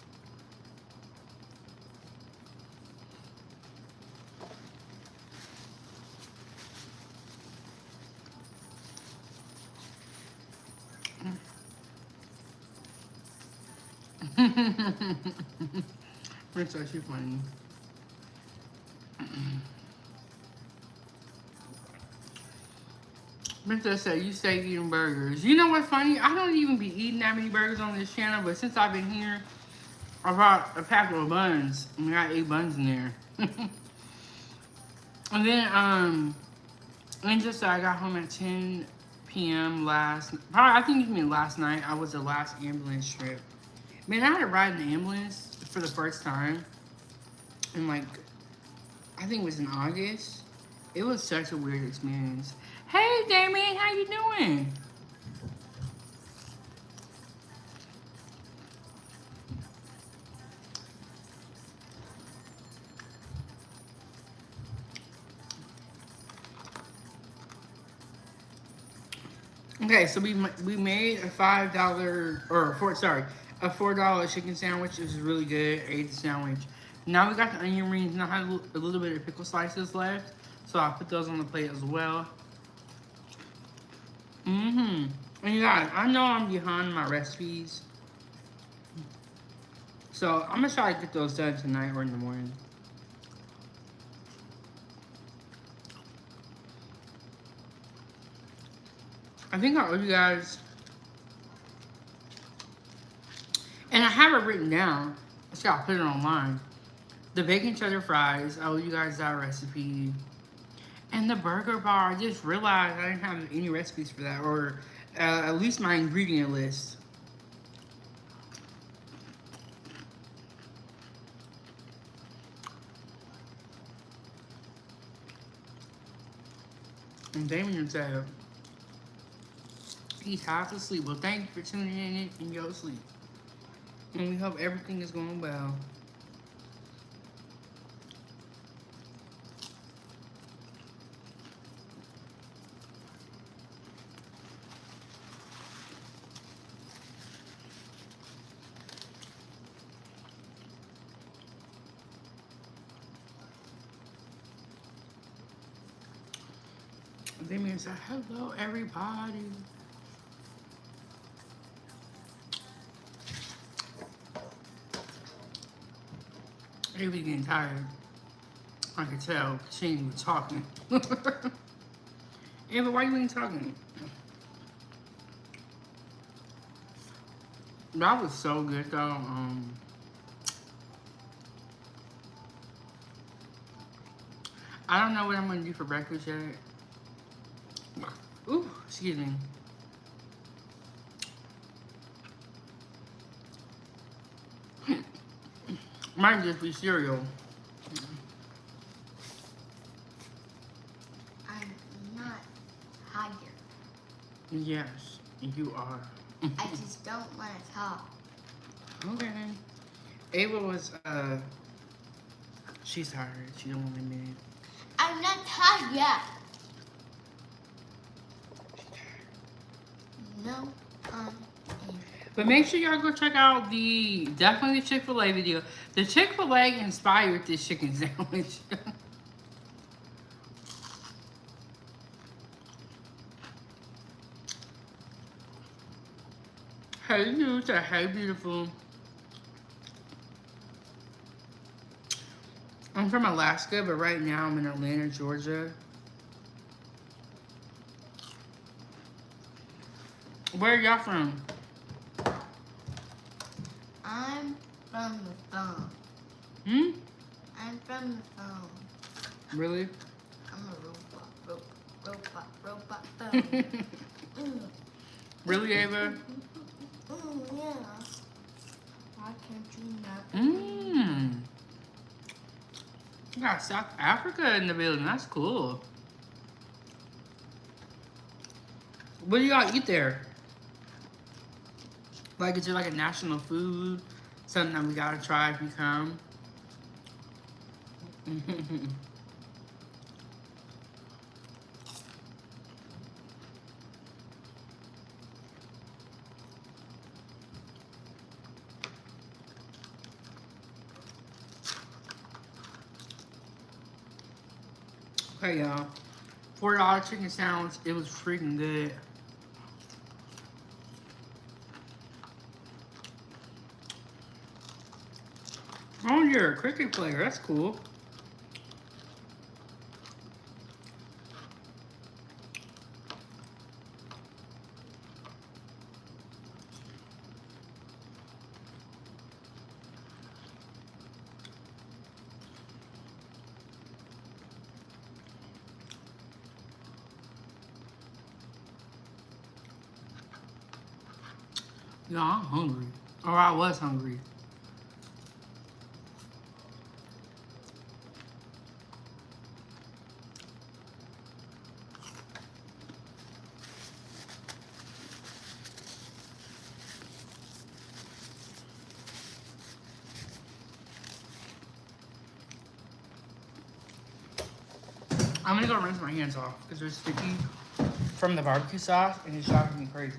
That's actually funny. Princess said you stay eating burgers. You know what's funny? I don't even be eating that many burgers on this channel, but since I've been here, I brought a pack of buns. And we got 8 buns in there. And then, and just I got home at 10 p.m. I think you mean last night. I was the last ambulance trip. Man, I had to ride in the ambulance for the first time. And like, I think it was in August. It was such a weird experience. Hey, Damien, how you doing? Okay, so we made a $5 or a $4 chicken sandwich. It was really good. I ate the sandwich. Now we got the onion rings, and I had a little bit of pickle slices left, so I'll put those on the plate as well. And you guys, I know I'm behind my recipes, so I'm gonna try to get those done tonight or in the morning. I think I owe you guys, and I have it written down, so I'll put it online. The bacon cheddar fries, I owe you guys that recipe. And the burger bar, I just realized I didn't have any recipes for that, or at least my ingredient list. And Damien said, he's half asleep. Well, thank you for tuning in your sleep. And we hope everything is going well. Damien said, hello, everybody. He was getting tired. I could tell. She ain't even talking. Ava, why you ain't talking? That was so good, though. I don't know what I'm gonna do for breakfast yet. Ooh, excuse me. Might just be cereal. I'm not tired. Yes, you are. I just don't want to talk. Okay. Ava was, she's tired. She don't want to admit it. I'm not tired yet. No, But make sure y'all go check out definitely the Chick-fil-A video. The Chick-fil-A inspired this chicken sandwich. Hey, you. Hey, beautiful. I'm from Alaska, but right now I'm in Atlanta, Georgia. Where are y'all from? I'm from the phone. I'm from the phone. Really? I'm a robot phone. Really, Ava? Yeah. Why can't you not? You got South Africa in the building. That's cool. What do y'all eat there? Like, is there like a national food? Something that we gotta try if we come? Okay, y'all. $4 chicken sandwich. It was freaking good. Oh, you're a cricket player. That's cool. Y'all, I'm hungry. Or I was hungry. I'm gonna go rinse my hands off because they're sticky from the barbecue sauce and it's driving me crazy.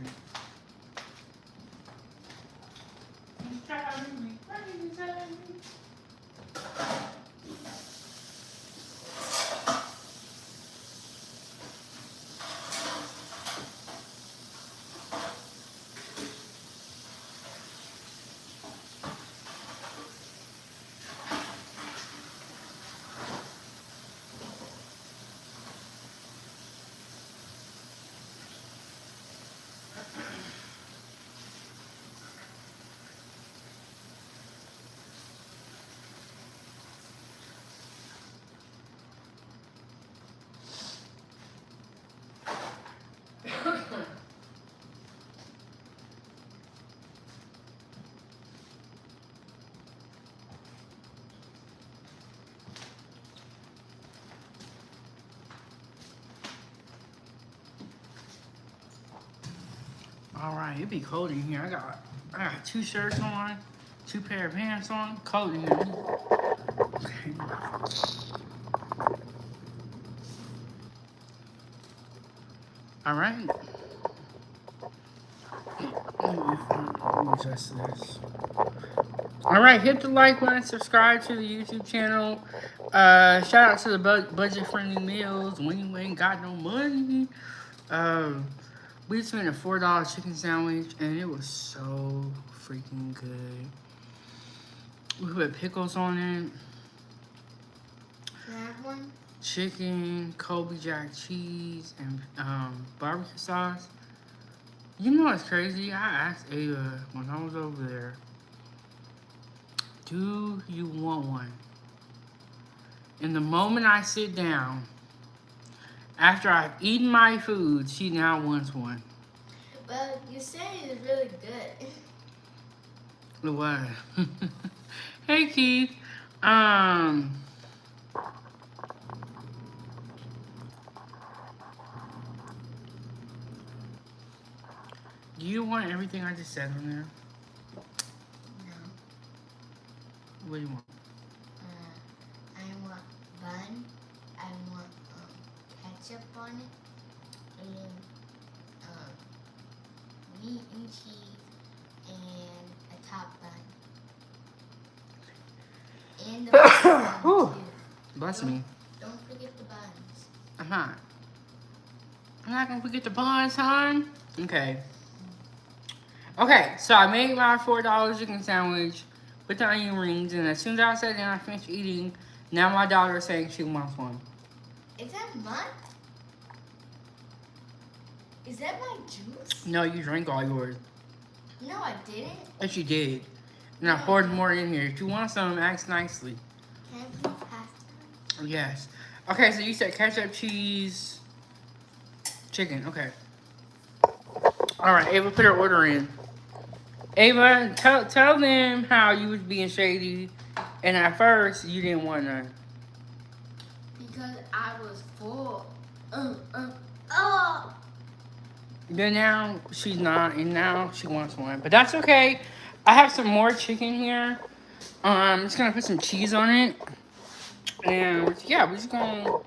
All right, it'd be cold in here. I got 2 shirts on, 2 pair of pants on, cold in here. Okay. All right. Let me adjust this. All right, hit the like button, subscribe to the YouTube channel. Shout out to the budget-friendly meals when you ain't got no money. We just made a $4 chicken sandwich, and it was so freaking good. We put pickles on it. That one? Chicken, Colby jack cheese, and barbecue sauce. You know what's crazy? I asked Ava when I was over there, do you want one? And the moment I sit down, after I've eaten my food, she now wants one. Well, you say it's really good. What? Hey, Keith. Do you want everything I just said on there? No. What do you want? I want bun. I want ketchup on it. And meat and cheese. And a top bun. And the bun too. Bless me. Don't forget the buns. I'm not gonna forget the buns, hon. Okay. Okay, so I made my $4 chicken sandwich with the onion rings, and as soon as I sat down, I finished eating. Now my daughter is saying she wants one. Is that mine? Is that my juice? No, you drank all yours. No, I didn't. Yes, you did. And I poured more in here. If you want some, ask nicely. Can I please pass that? Yes. Okay, so you said ketchup, cheese, chicken. Okay. All right, Ava put her order in. Ava, tell them how you was being shady, and at first you didn't want none. Because I was full. Oh. Then now she's not, and now she wants one. But that's okay. I have some more chicken here. I'm just gonna put some cheese on it, and yeah, we're just gonna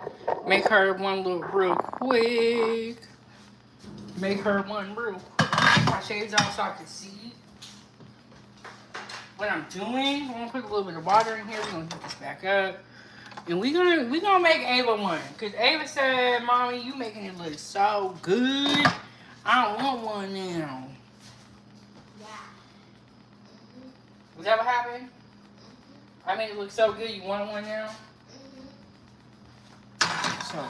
make her one real quick. Make her one real quick. Take my shades off so I can see what I'm doing. I'm gonna put a little bit of water in here. We're gonna heat this back up. And we gonna make Ava one. Cause Ava said, Mommy, you making it look so good. I don't want one now. Yeah. Was that what happened? I made it look so good, you want one now? So,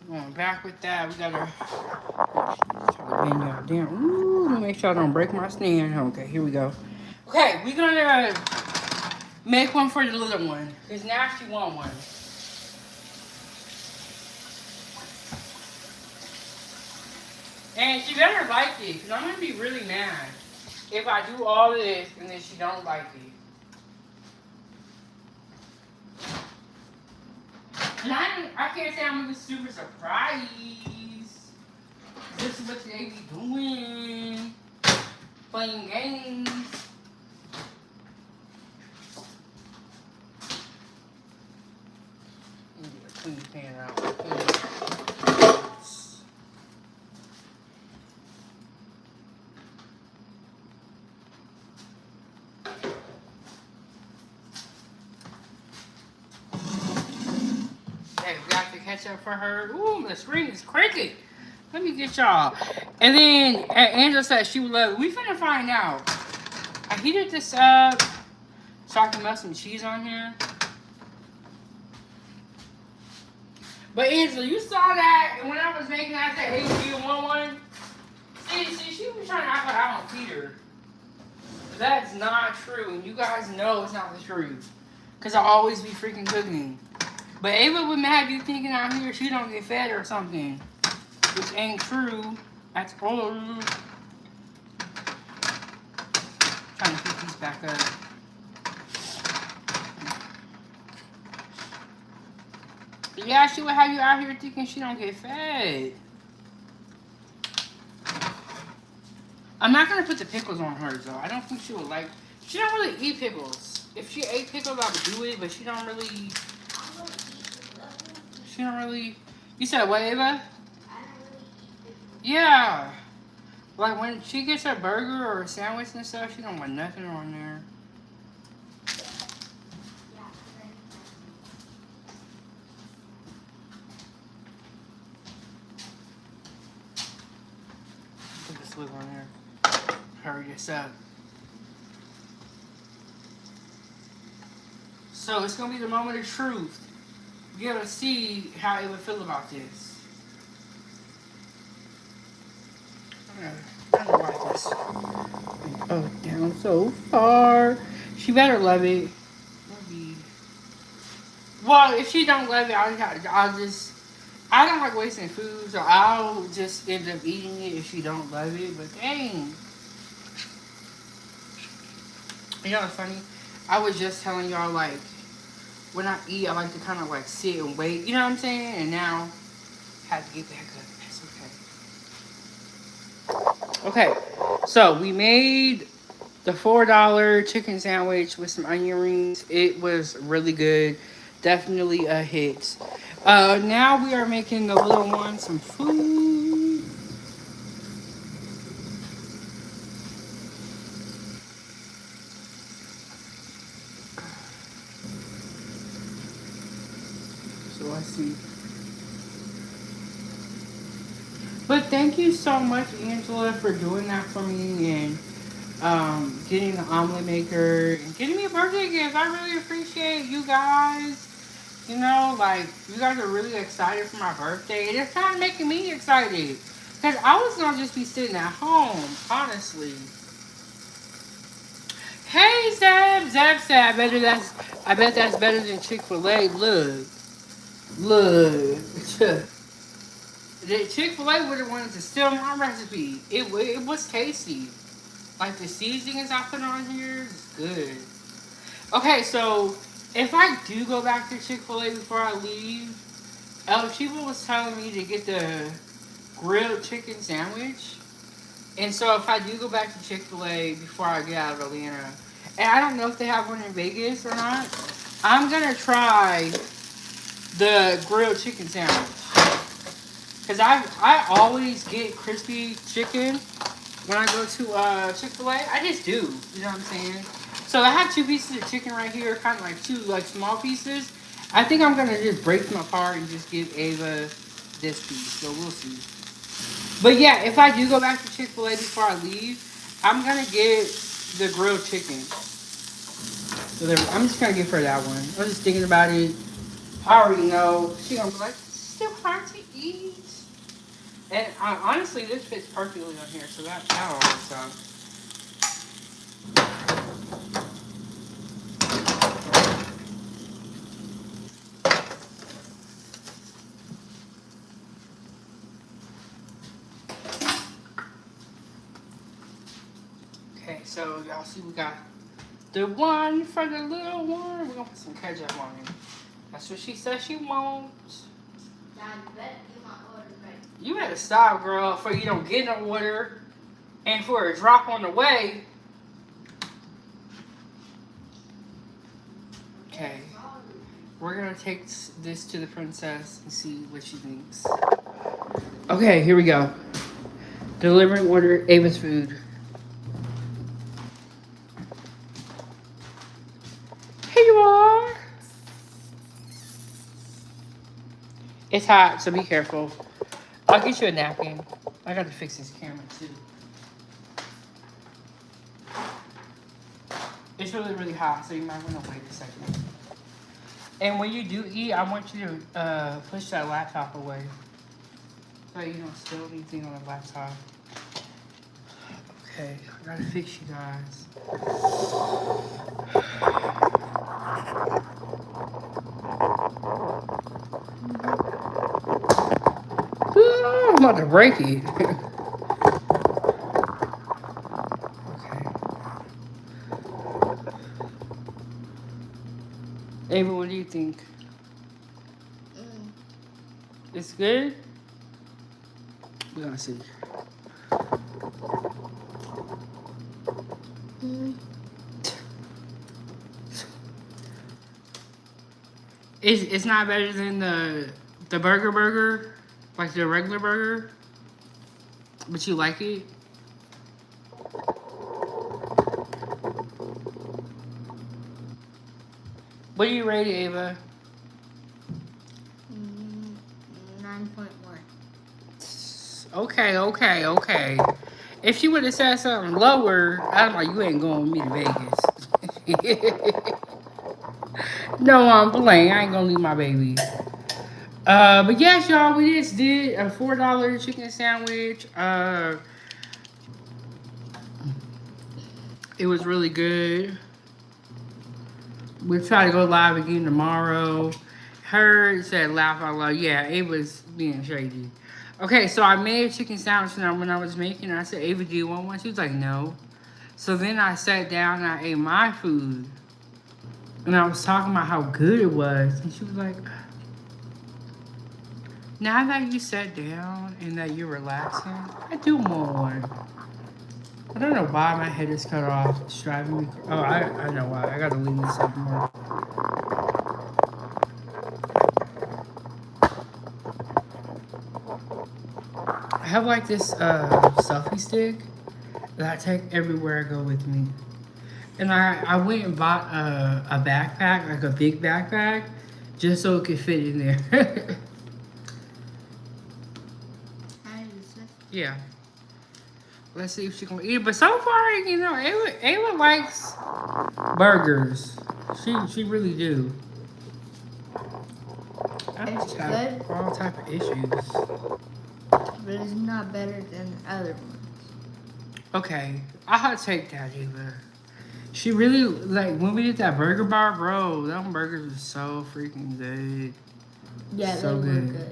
going back with that, we gotta bend y'all down. Ooh, let me make sure I don't break my stand. Okay, here we go. Okay, we're gonna make one for the little one, because now she want one. And she better like it, because I'm gonna be really mad if I do all this and then she don't like it. And I can't say I'm super surprised. This is what they be doing. Playing games. Let me get a clean pan out. Okay, we got the ketchup for her. Ooh, the screen is cricket. Let me get y'all. And then Angela said she would love it. We finna find out. I heated this up so I can melt some cheese on here. But Angela, you saw that, and when I was making that, I said, hey, you want one? See, she was trying to act like I don't feed her. That's not true, and you guys know it's not the truth. Because I always be freaking cooking. But Ava would have you thinking out here she don't get fed or something. Which ain't true. That's all. Trying to pick these back up. Yeah, she would have you out here thinking she don't get fed. I'm not gonna put the pickles on hers though. I don't think she would like. She don't really eat pickles. If she ate pickles, I would do it, but she don't really. She don't really. You said what, Ava? Yeah. Like when she gets a burger or a sandwich and stuff, she don't want nothing on there. Put this lid on there. Hurry this up. So it's gonna be the moment of truth. You're gonna see how it would feel about this. I'm gonna wipe this. Oh, down so far. She better love it. Well, if she don't love it, I don't like wasting food, so I'll just end up eating it if she don't love it. But dang. You know what's funny? I was just telling y'all, like, when I eat, I like to kind of, like, sit and wait. You know what I'm saying? And now, I have to get back up. That's okay. Okay, so we made the $4 chicken sandwich with some onion rings. It was really good. Definitely a hit. Now we are making the little one some food. So let's see. But thank you so much, Angela, for doing that for me and getting the omelet maker and getting me a birthday gift. I really appreciate you guys. You know, like, you guys are really excited for my birthday. And it's kind of making me excited. Because I was going to just be sitting at home, honestly. Hey, Zeb. Zeb said, I bet that's better than Chick-fil-A. Look. The Chick-fil-A would have wanted to steal my recipe. It was tasty. Like, the seasonings I put on here is good. Okay, so if I do go back to Chick-fil-A before I leave, El Chivo was telling me to get the grilled chicken sandwich. And so if I do go back to Chick-fil-A before I get out of Atlanta, and I don't know if they have one in Vegas or not, I'm going to try the grilled chicken sandwich. Because I always get crispy chicken when I go to Chick-fil-A. I just do. You know what I'm saying? So I have 2 pieces of chicken right here, kind of like 2 like small pieces. I think I'm gonna just break them apart and just give Ava this piece. So we'll see. But yeah, if I do go back to Chick-fil-A before I leave, I'm gonna get the grilled chicken. So I'm just gonna give her that one. I was just thinking about it. I already know she's gonna be like, "It's still hard to eat." And honestly, this fits perfectly on here, so that'll work out. Okay, so y'all see we got the one for the little one. We're gonna put some ketchup on it. That's what she says she wants. You better stop, girl, before you don't get no order and for a drop on the way. Okay, we're gonna take this to the princess and see what she thinks. Okay, here we go. Delivering order, Ava's food. Here you are. It's hot, so be careful. I'll get you a napkin. I gotta fix this camera too. It's really, really hot, so you might want to wait a second. And when you do eat, I want you to push that laptop away so you don't spill anything on the laptop. Okay, I gotta fix you guys. Ooh, I'm about to break it. Okay. Ava, what do you think? It's good? We're gonna see. It's not better than the burger, like the regular burger, but you like it? What do you rate it, Ava? 9.1. Okay. If she would have said something lower, I'm like, you ain't going with me to Vegas. No, I'm playing. I ain't gonna leave my baby. But yes, y'all, we just did a $4 chicken sandwich. It was really good. We'll try to go live again tomorrow. Her said laugh out loud. Yeah, it was being shady. Okay, so I made a chicken sandwich now when I was making it. I said, Ava, do you want one? She was like, no. So then I sat down and I ate my food. And I was talking about how good it was. And she was like, now that you sat down and that you're relaxing, I do more. I don't know why my head is cut off. It's driving me. Oh, I know why. I gotta leave this up more. I have like this selfie stick that I take everywhere I go with me. And I went and bought a backpack, like a big backpack, just so it could fit in there. Yeah. Let's see if she can eat it. But so far, you know, Ava likes burgers. She really do. It's good. All type of issues. But it's not better than the other ones. Okay, I'll take that, Ava. She really, like, when we did that burger bar, bro, them burgers were so freaking good. Yeah, so they were good.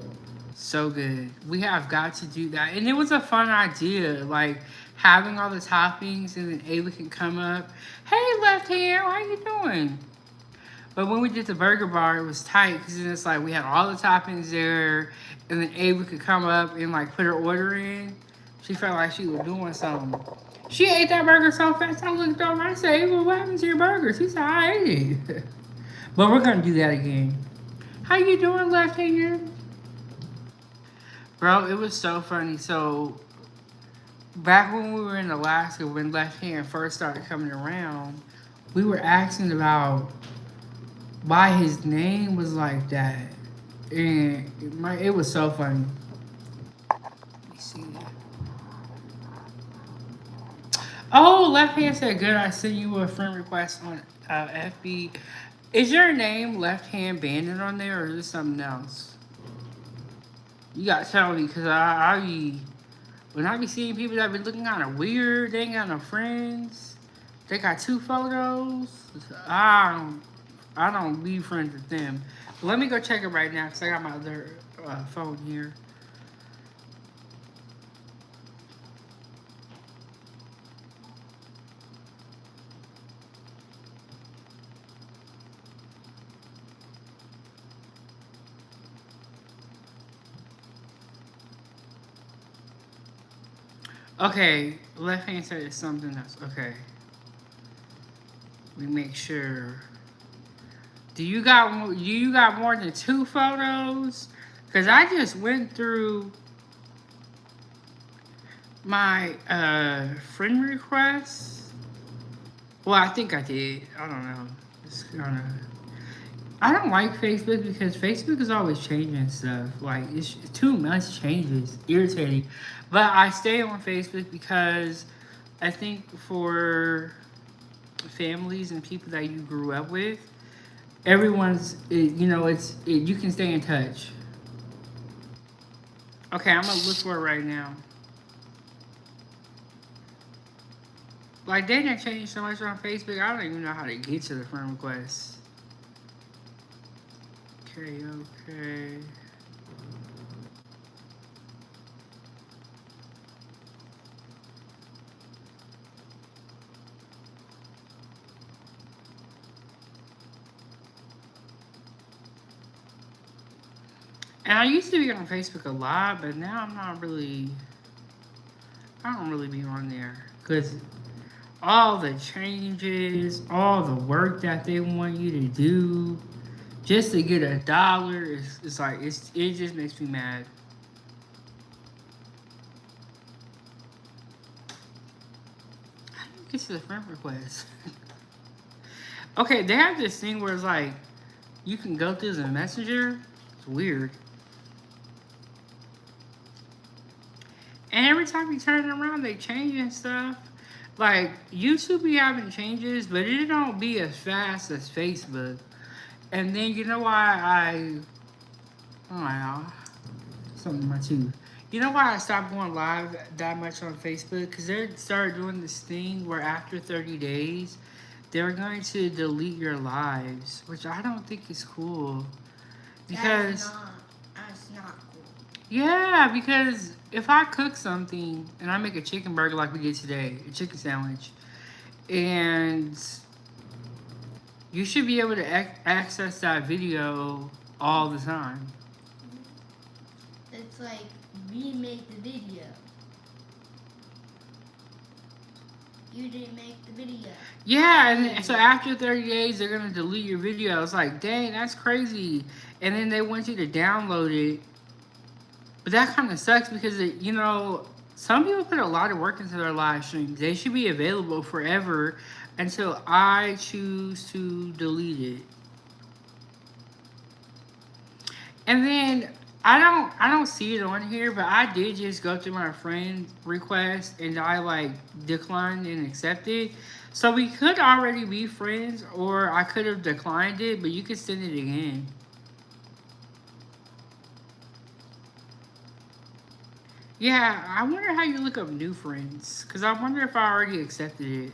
So good. We have got to do that. And it was a fun idea, like, having all the toppings and then Ava can come up. Hey, left hand, how you doing? But when we did the burger bar, it was tight because then it's like we had all the toppings there and then Ava could come up and, like, put her order in. She felt like she was doing something. She ate that burger so fast, I looked over and I said, Ava, what happened to your burger? She said, I ate it. But we're going to do that again. How you doing, left hand? Bro, it was so funny. So, back when we were in Alaska, when Left Hand first started coming around, we were asking about why his name was like that. And it was so funny. Let me see that. Oh, Left Hand said, good. I sent you a friend request on FB. Is your name Left Hand Bandit on there, or is it something else? You got to tell me, because when I be seeing people that be looking kind of weird, they ain't got no friends, they got 2 photos, I don't be friends with them. But let me go check it right now, because I got my other phone here. Okay, Left Hand said it's something else. Okay. We make sure. Do you got more than 2 photos? Cause I just went through my friend requests. Well, I think I did. I don't know. It's kind of. I don't like Facebook because Facebook is always changing stuff. Like it's too much changes, irritating. But I stay on Facebook because I think for families and people that you grew up with, you can stay in touch. Okay, I'm gonna look for it right now. Like they didn't change so much on Facebook. I don't even know how to get to the friend requests. Okay. And I used to be on Facebook a lot, but now I don't really be on there. Because all the changes, all the work that they want you to do, just to get $1, it just makes me mad. How do you get to the friend request? Okay, they have this thing where it's like, you can go through the messenger. It's weird. And every time you turn it around, they change and stuff. Like, YouTube be having changes, but it don't be as fast as Facebook. And then, you know why oh my god, something in my tooth. You know why I stopped going live that much on Facebook? Because they started doing this thing where after 30 days, they're going to delete your lives, which I don't think is cool. Because that's not cool. Yeah, because if I cook something and I make a chicken burger like we did today, a chicken sandwich, and you should be able to access that video all the time. It's like remake the video. You didn't make the video. Yeah, and so after 30 days, they're going to delete your video. It's like, dang, that's crazy. And then they want you to download it. But that kind of sucks because, some people put a lot of work into their live streams. They should be available forever until I choose to delete it. And then I don't see it on here, but I did just go through my friend request and I declined and accepted. So we could already be friends, or I could have declined it, but you could send it again. Yeah, I wonder how you look up new friends, because I wonder if I already accepted it.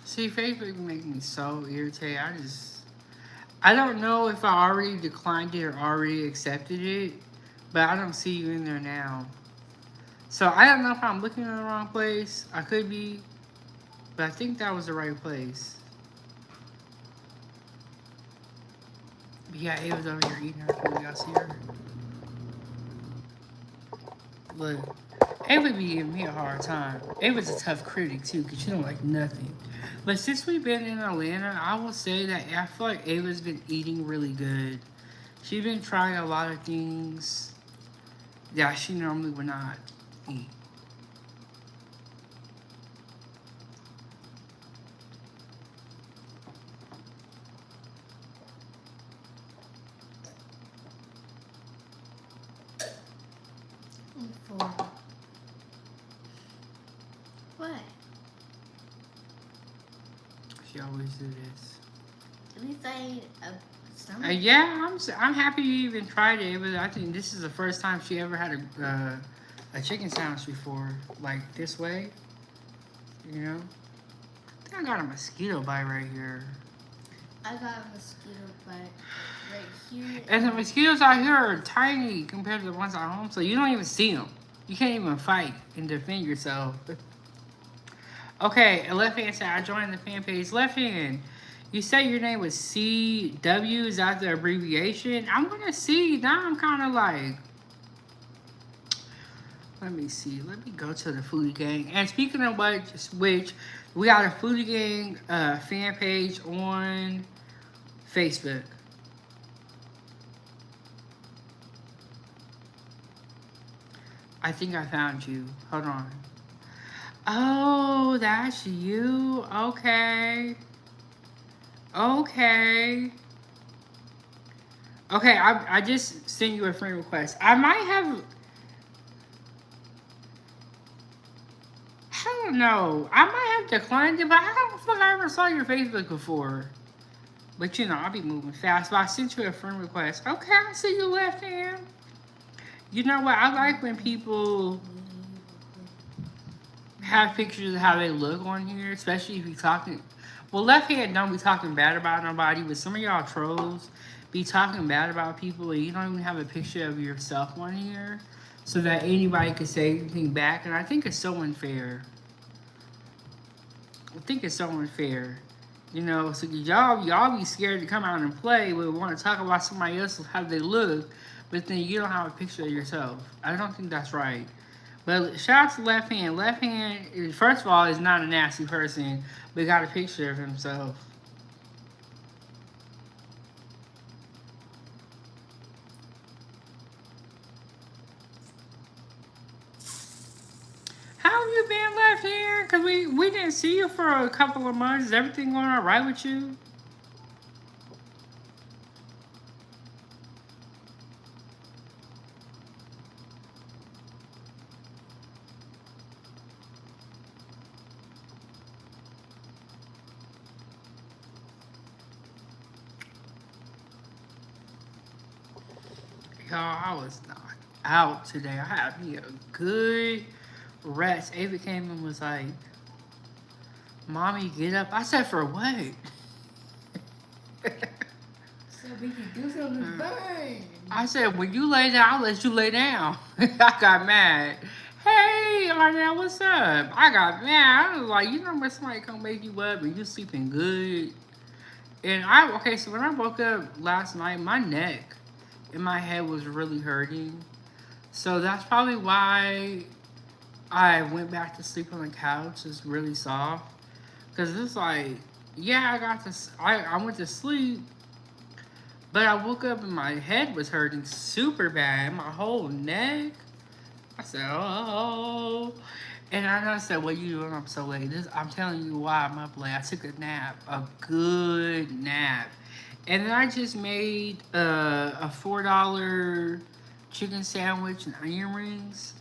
See, Facebook makes me so irritated. I don't know if I already declined it or already accepted it, but I don't see you in there now. So I don't know if I'm looking in the wrong place. I could be, but I think that was the right place. But yeah, it was over here eating her food. Y'all see her? Look, Ava be giving me a hard time. Ava's a tough critic too, because she don't like nothing. But since we've been in Atlanta, I will say that I feel like Ava's been eating really good. She's been trying a lot of things that she normally would not eat. Four. What? She always do this. At least I ate some. Yeah, I'm happy you even tried it, but I think this is the first time she ever had a chicken sandwich before, like this way. You know, I think I got a mosquito bite right here. I got a mosquito bite right here. And the mosquitoes out here are tiny compared to the ones at home, so you don't even see them. You can't even fight and defend yourself. Okay, a left hand said, I joined the fan page. Left hand, you said your name was CW. Is that the abbreviation? I'm going to see. Now I'm kind of like, let me see. Let me go to the Foodie Gang. And speaking of which, we got a Foodie Gang fan page on Facebook. I think I found you. Hold on. Oh, that's you. Okay. Okay. Okay, I just sent you a friend request. I might have... I don't know. I might have declined it, but I don't think I ever saw your Facebook before. But you know, I'll be moving fast. But I sent you a friend request. Okay, I see you left hand. You know what? I like when people have pictures of how they look on here, especially if you're talking. Well, left hand don't be talking bad about nobody, but some of y'all trolls be talking bad about people and you don't even have a picture of yourself on here so that anybody could say anything back. And I think it's so unfair. I think it's so unfair. You know, so y'all be scared to come out and play, but want to talk about somebody else, how they look, but then you don't have a picture of yourself. I don't think that's right. But shout out to Left Hand. Left Hand, first of all, is not a nasty person, but got a picture of himself. How have you been, Left Hand? Because we didn't see you for a couple of months. Is everything going all right with you? Y'all, I was knocked out today. I had me a good rest. Ava came and was like, Mommy, get up. I said, for what? So we can do something fun. I said, when you lay down, I'll let you lay down. I got mad. Hey, Arnell, what's up? I got mad. I was like, you know when somebody come wake you up and you sleeping good? And so when I woke up last night, my neck and my head was really hurting. So that's probably why I went back to sleep on the couch. It's really soft. Because it's like, yeah, I went to sleep. But I woke up and my head was hurting super bad. My whole neck. I said, oh. And I said, what you doing? I'm so late. I'm telling you why I'm up late. I took a nap. A good nap. And then I just made a $4 chicken sandwich and onion rings.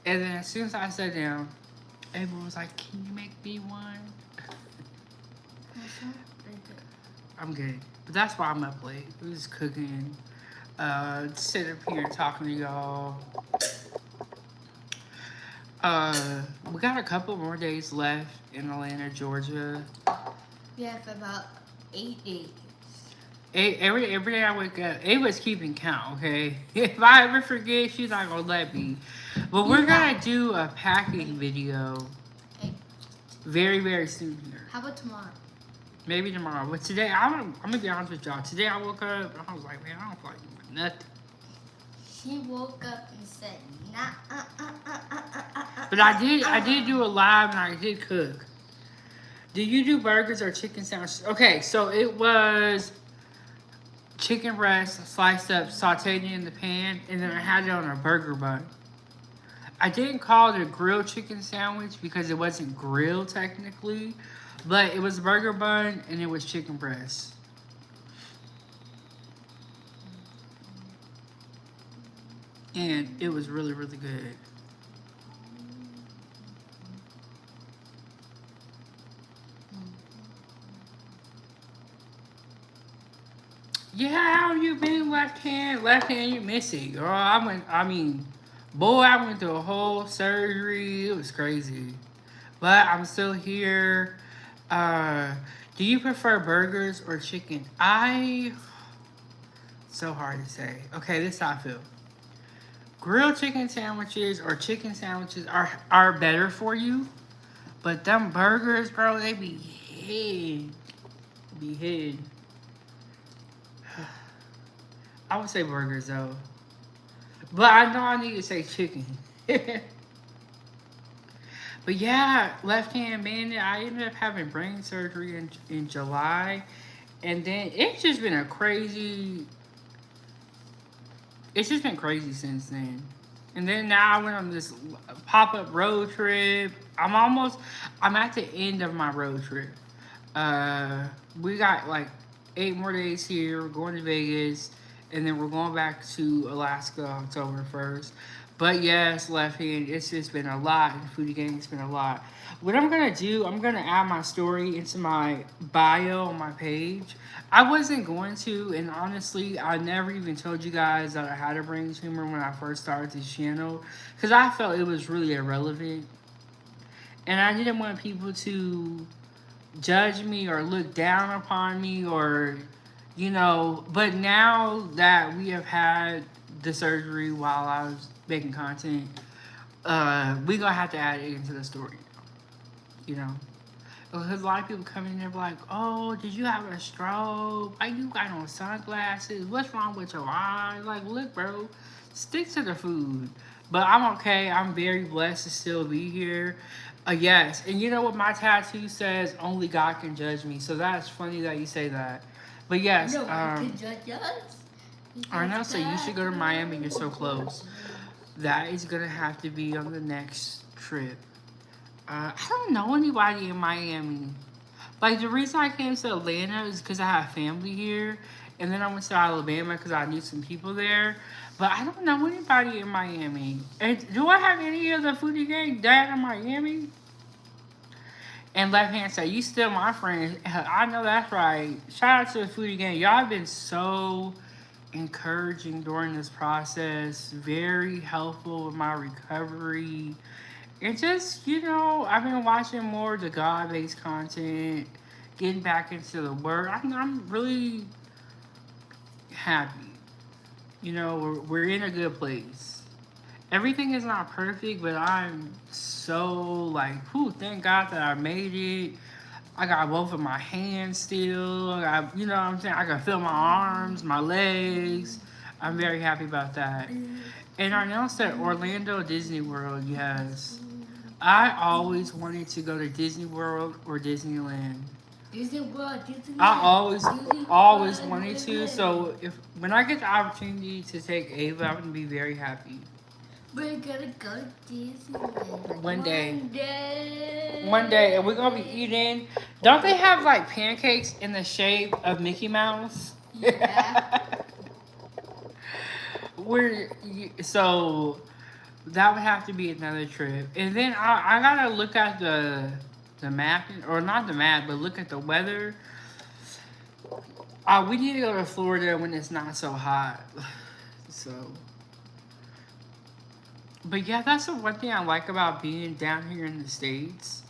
And then as soon as I sat down, everyone was like, can you make me one? I'm good. But that's why I'm up late. We was cooking. Sitting up here talking to y'all. We got a couple more days left in Atlanta, Georgia. We have about 8 days. Every day I wake up, Ava's keeping count, okay? If I ever forget, she's not gonna let me. But we're gonna do a packing video very, very soon here. How about tomorrow? Maybe tomorrow. But today, I'm gonna be honest with y'all. Today I woke up and I was like, man, I don't feel like doing nothing. She woke up and said, nah, But I did do a live and I did cook. Did you do burgers or chicken sandwiches? Okay, so it was chicken breast sliced up, sauteed in the pan, and then I had it on a burger bun. I didn't call it a grilled chicken sandwich because it wasn't grilled technically, but it was a burger bun and it was chicken breast. And it was really, really good. Yeah, how you been left hand? Left hand, you missing, girl. Boy, I went through a whole surgery. It was crazy. But I'm still here. Do you prefer burgers or chicken? So hard to say. Okay, this is how I feel. Grilled chicken sandwiches or chicken sandwiches are better for you. But them burgers, bro, they be hid. Be hid. I would say burgers though. But I know I need to say chicken. But yeah, left hand bandit, I ended up having brain surgery in July. And then it's just been crazy since then. And then now I went on this pop-up road trip. I'm at the end of my road trip. We got like 8 more days here. We're going to Vegas. And then we're going back to Alaska October 1st. But yes, left hand, it's just been a lot. The foodie gang, it's been a lot. What I'm going to do, I'm going to add my story into my bio on my page. I wasn't going to, and honestly, I never even told you guys that I had a brain tumor when I first started this channel. Because I felt it was really irrelevant. And I didn't want people to judge me or look down upon me or... but now that we have had the surgery while I was making content, we gonna have to add it into the story now, Because a lot of people come in there like, oh, did you have a stroke? Why you got on sunglasses? What's wrong with your eyes? Like, look, bro, stick to the food. But I'm okay. I'm very blessed to still be here. Yes, and you know what my tattoo says? Only God can judge me. So that's funny that you say that. But yes, no one can judge us. Arnell said you should go to Miami. You're so close. That is gonna have to be on the next trip. I don't know anybody in Miami. Like the reason I came to Atlanta is because I have family here, and then I went to Alabama because I knew some people there. But I don't know anybody in Miami. And do I have any of the foodie gang dad in Miami? And left hand said, you still my friend. I know that's right. Shout out to the foodie gang. Y'all have been so encouraging during this process. Very helpful with my recovery. And just, I've been watching more of the God-based content. Getting back into the word. I'm really happy. We're in a good place. Everything is not perfect, but I'm so thank God that I made it. I got both of my hands still. I got, what I'm saying? I can feel my arms, my legs. I'm very happy about that. And I announced that Orlando Disney World, yes. I always wanted to go to Disney World or Disneyland. Disney World, Disneyland. I always wanted to. So when I get the opportunity to take Ava, I'm gonna be very happy. We're gonna go to Disneyland. One day, and we're gonna be eating. Don't they have pancakes in the shape of Mickey Mouse? Yeah. So that would have to be another trip. And then I gotta look at the map, or not the map, but look at the weather. We need to go to Florida when it's not so hot. So. But yeah, that's the one thing I like about being down here in the States,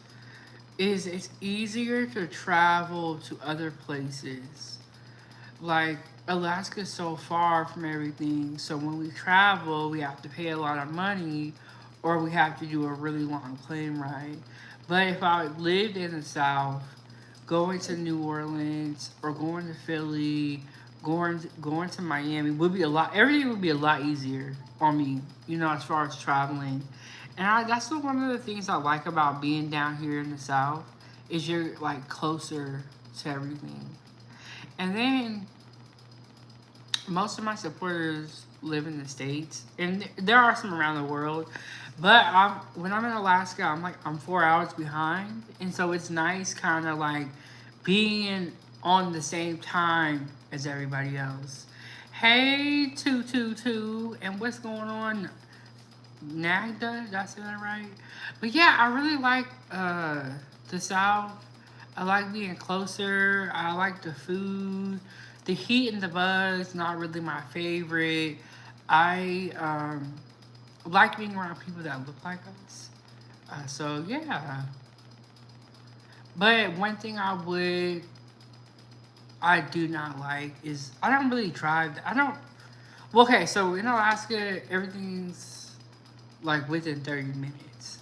is it's easier to travel to other places. Like, Alaska's so far from everything, so when we travel, we have to pay a lot of money, or we have to do a really long plane ride. But if I lived in the South, going to New Orleans, or going to Philly, going to Miami would be a lot. Everything would be a lot easier on me, you know, as far as traveling. And that's one of the things I like about being down here in the South is you're like closer to everything. And then most of my supporters live in the States, and there are some around the world. But when I'm in Alaska, I'm 4 hours behind, and so it's nice, kind of like being on the same time as everybody else. Hey, two, and what's going on, Nagda? Did I say that right? But yeah, I really like the South. I like being closer. I like the food. The heat and the buzz, not really my favorite. I like being around people that look like us. So yeah. But one thing I do not like is I don't really drive. I don't. Well, okay, so in Alaska, everything's like within 30 minutes.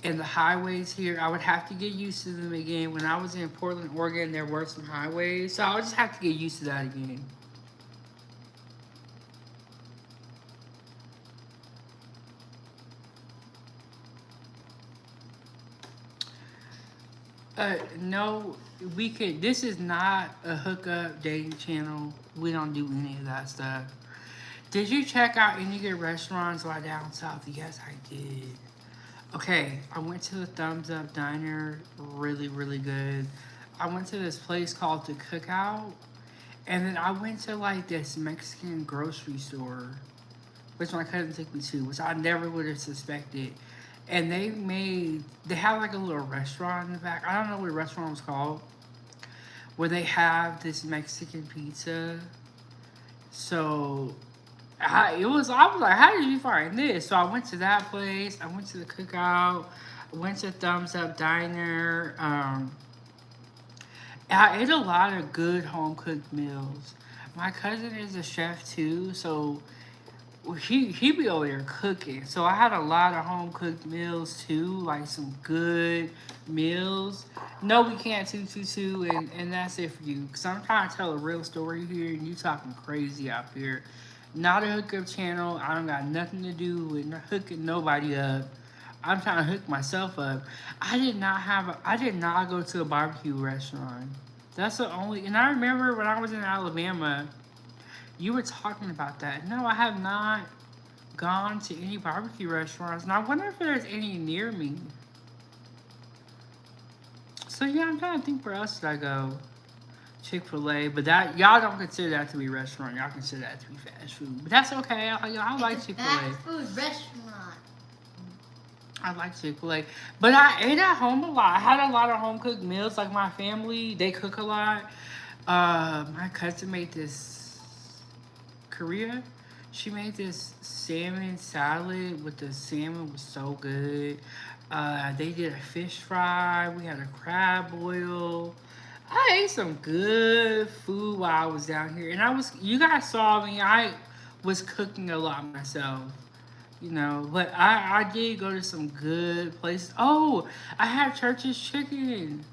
And the highways here, I would have to get used to them again. When I was in Portland, Oregon, there were some highways, so I would just have to get used to that again. No, we could. This is not a hookup dating channel. We don't do any of that stuff. Did you check out any good restaurants while down south? Yes, I did. Okay, I went to the Thumbs Up Diner. Really, really good. I went to this place called The Cookout. And then I went to like this Mexican grocery store, which my cousin took me to, which I never would have suspected. And they have like a little restaurant in the back. I don't know what the restaurant was called, where they have this Mexican pizza. So I was like, how did you find this? So I went to that place. I went to the Cookout. I went to Thumbs Up Diner. I ate a lot of good home cooked meals. My cousin is a chef too, so he be over there cooking. So I had a lot of home cooked meals too, like some good meals. No, we can't and that's it for you. Cause I'm trying to tell a real story here, and you talking crazy out here. Not a hookup channel. I don't got nothing to do with hooking nobody up. I'm trying to hook myself up. I did not go to a barbecue restaurant. That's the only, and I remember when I was in Alabama, you were talking about that. No, I have not gone to any barbecue restaurants, and I wonder if there's any near me. So yeah, I'm trying to think where else did I go. Chick-fil-A, but that y'all don't consider that to be a restaurant. Y'all consider that to be fast food. But that's okay. I like Chick-fil-A. Fast food restaurant. I like Chick-fil-A. But I ate at home a lot. I had a lot of home cooked meals. Like my family, they cook a lot. My cousin made this Korea. She made this salmon salad with the salmon was so good. They did a fish fry. We had a crab boil. I ate some good food while I was down here. And you guys saw me, I was cooking a lot myself. You know, but I did go to some good places. Oh, I had Church's Chicken.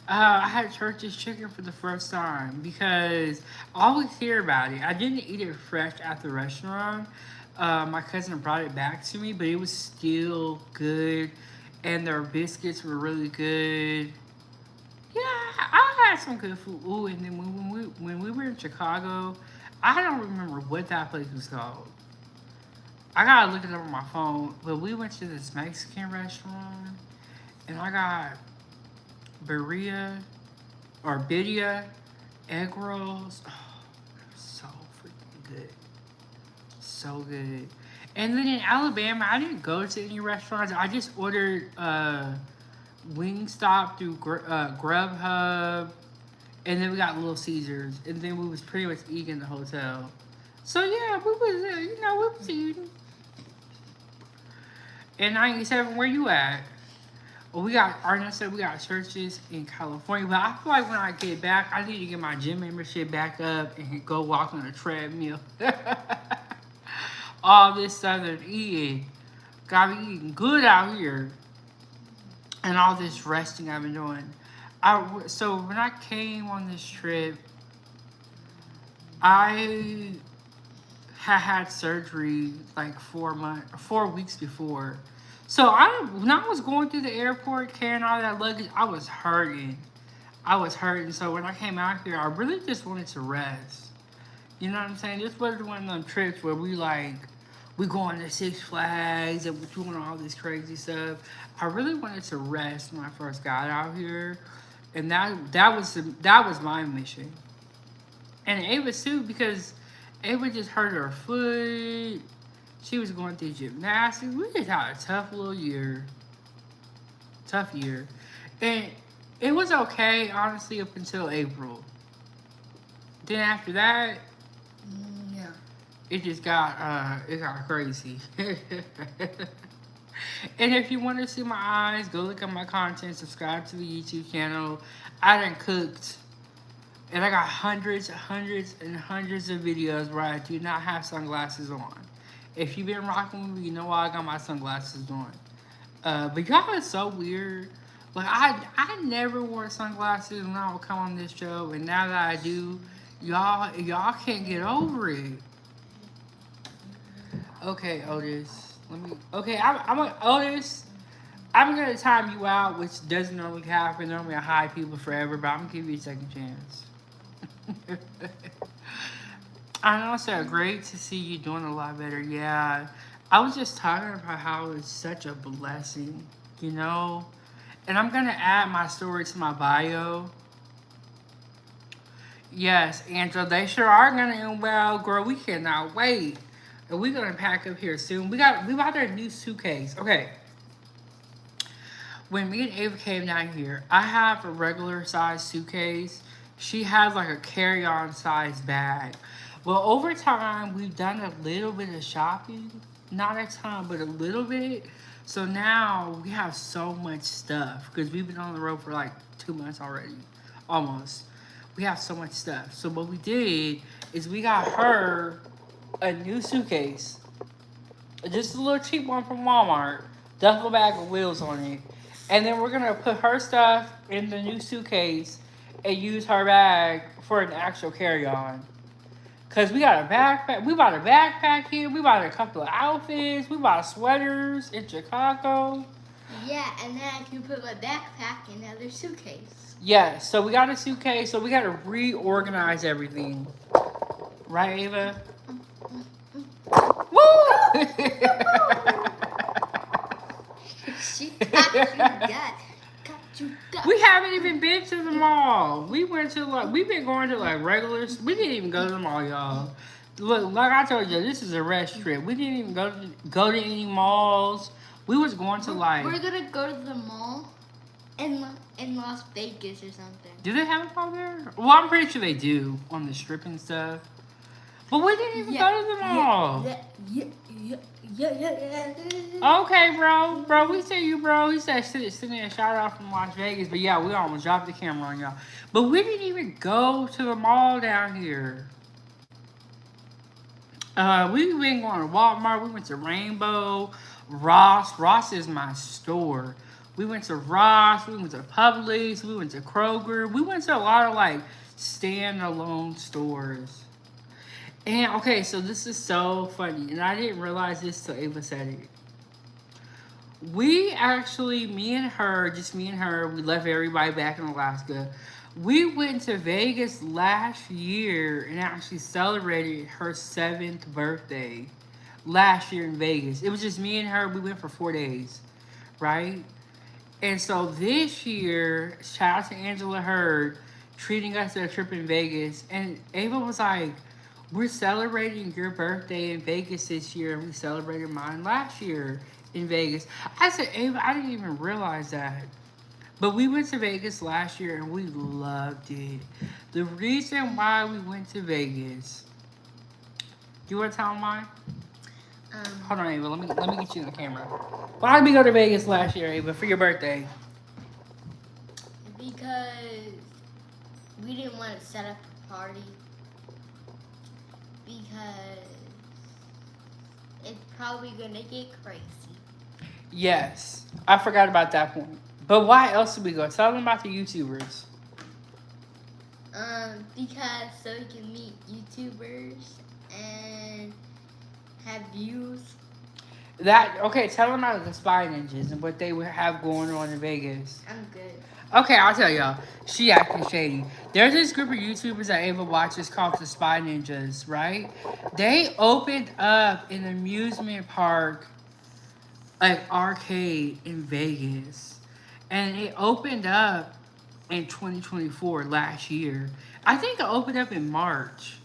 I had Church's Chicken for the first time because I always hear about it. I didn't eat it fresh at the restaurant. My cousin brought it back to me, but it was still good. And their biscuits were really good. Yeah, I had some good food. Ooh, and then when we were in Chicago, I don't remember what that place was called. I gotta look it up on my phone. But we went to this Mexican restaurant, and I got birria egg rolls. Oh, so freaking good. So good. And then in Alabama, I didn't go to any restaurants. I just ordered Wingstop through Grubhub. And then we got Little Caesars. And then we was pretty much eating in the hotel. So yeah, we was eating. And 97, where you at? Well, Arnett said we got churches in California. But I feel like when I get back, I need to get my gym membership back up and go walk on a treadmill. All this southern eating. Gotta be eating good out here. And all this resting I've been doing. So when I came on this trip, I had surgery like 4 weeks before. So when I was going through the airport carrying all that luggage, I was hurting. So when I came out here, I really just wanted to rest. You know what I'm saying? This was one of them trips where we going to Six Flags and we're doing all this crazy stuff. I really wanted to rest when I first got out here, and that was my mission. And Ava too, because Ava just hurt her foot. She was going through gymnastics. We just had a tough year. And it was okay, honestly, up until April. Then after that, yeah, it just got crazy. And if you want to see my eyes, go look at my content, subscribe to the YouTube channel. I done cooked. And I got hundreds of videos where I do not have sunglasses on. If you've been rocking with me, you know why I got my sunglasses on. But y'all is so weird. Like, I never wore sunglasses when I would come on this show. And now that I do, y'all can't get over it. Okay, Otis. Otis. I'm going to time you out, which doesn't normally happen. Normally I hide people forever, but I'm going to give you a second chance. I know, so great to see you doing a lot better. Yeah, I was just talking about how it's such a blessing, you know. And I'm gonna add my story to my bio. Yes, Angela, they sure are gonna end well, girl. We cannot wait, and we're gonna pack up here soon. We bought our new suitcase. Okay. When me and Ava came down here, I have a regular size suitcase. She has like a carry-on size bag. Well, over time, we've done a little bit of shopping. Not a ton, but a little bit. So now we have so much stuff because we've been on the road for like 2 months already. Almost. We have so much stuff. So what we did is we got her a new suitcase. Just a little cheap one from Walmart. Duffel bag with wheels on it. And then we're going to put her stuff in the new suitcase and use her bag for an actual carry-on. Because we got a backpack. We bought a backpack here. We bought a couple of outfits. We bought sweaters in Chicago. Yeah, and then I can put my backpack in the other suitcase. Yeah, so we got a suitcase. So we got to reorganize everything. Right, Ava? Woo! She got you, got you. We haven't even been to the mall. We've been going to like regulars. We didn't even go to the mall, y'all. Look, like I told you, this is a rest trip. We didn't even go to any malls. We was going to like. We're gonna go to the mall in Las Vegas or something. Do they have a mall there? Well, I'm pretty sure they do on the strip and stuff. But we didn't even go to the mall. Yeah. Okay, bro, we see you, bro. He said sending a shout out from Las Vegas, but yeah, we almost dropped the camera on y'all. But we didn't even go to the mall down here. We've been going to Walmart. We went to Rainbow, Ross. Ross is my store. We went to Ross. We went to Publix. We went to Kroger. We went to a lot of like standalone stores. And okay, so this is so funny, and I didn't realize this till Ava said it. We actually, me and her, we left everybody back in Alaska. We went to Vegas last year and actually celebrated her 7th birthday last year in Vegas. It was just me and her. We went for 4 days, right? And so this year, shout out to Angela Hurd treating us to a trip in Vegas. And Ava was like, we're celebrating your birthday in Vegas this year, and we celebrated mine last year in Vegas. I said, Ava, I didn't even realize that. But we went to Vegas last year, and we loved it. The reason why we went to Vegas, do you want to tell them why? Hold on, Ava. Let me get you in the camera. Why did we go to Vegas last year, Ava, for your birthday? Because we didn't want to set up a party. Because it's probably gonna get crazy. Yes, I forgot about that point. But why else did we go? Tell them about the YouTubers. Because so we can meet YouTubers and have views. Okay, tell them about the Spy Ninjas and what they would have going on in Vegas. I'm good. Okay, I'll tell y'all. She acting shady. There's this group of YouTubers that Ava watches called the Spy Ninjas, right? They opened up an amusement park, like arcade in Vegas. And it opened up in 2024, last year. I think it opened up in March.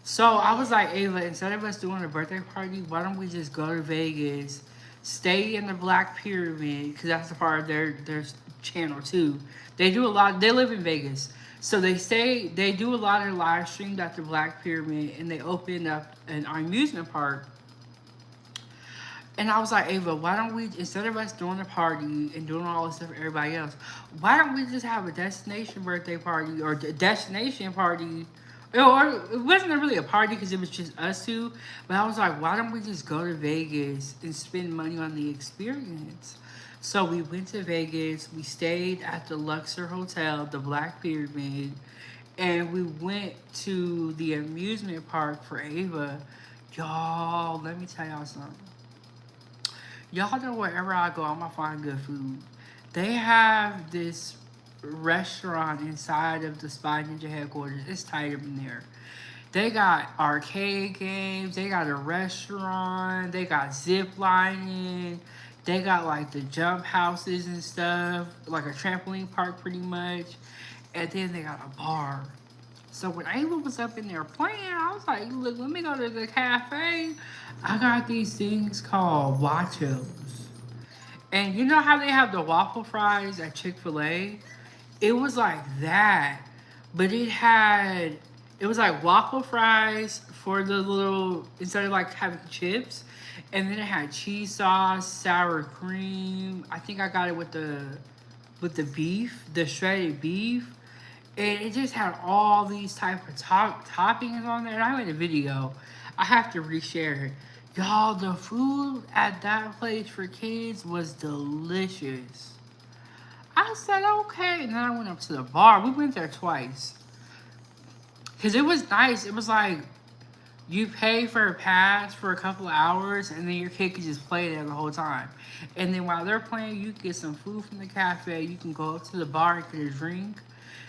So I was like, Ava, instead of us doing a birthday party, why don't we just go to Vegas, stay in the Black Pyramid, because that's a part of their channel too. They do a lot. They live in Vegas, so they do a lot of live streams at the Black Pyramid, and they open up an amusement park. And I was like, Ava, why don't we, instead of us doing a party and doing all this stuff for everybody else, why don't we just have a destination birthday party or destination party? Or it wasn't really a party because it was just us two. But I was like, why don't we just go to Vegas and spend money on the experience? So we went to Vegas. We stayed at the Luxor Hotel, the Black Pyramid. And we went to the amusement park for Ava. Y'all, let me tell y'all something. Y'all know wherever I go, I'm gonna find good food. They have this restaurant inside of the Spy Ninja headquarters. It's tight up in there. They got arcade games. They got a restaurant. They got zip lining. They got like the jump houses and stuff, like a trampoline park pretty much. And then they got a bar. So when Ava was up in there playing, I was like, look, let me go to the cafe. I got these things called Wachos. And you know how they have the waffle fries at Chick-fil-A? It was like that. But it was like waffle fries for the little, instead of like having chips. And then it had cheese sauce, sour cream. I think I got it with the beef, the shredded beef. And it just had all these type of toppings on there. And I made a video. I have to reshare it. Y'all, the food at that place for kids was delicious. I said, okay. And then I went up to the bar. We went there twice. Because it was nice. It was like, you pay for a pass for a couple of hours, and then your kid can just play there the whole time. And then while they're playing, you can get some food from the cafe. You can go up to the bar and get a drink.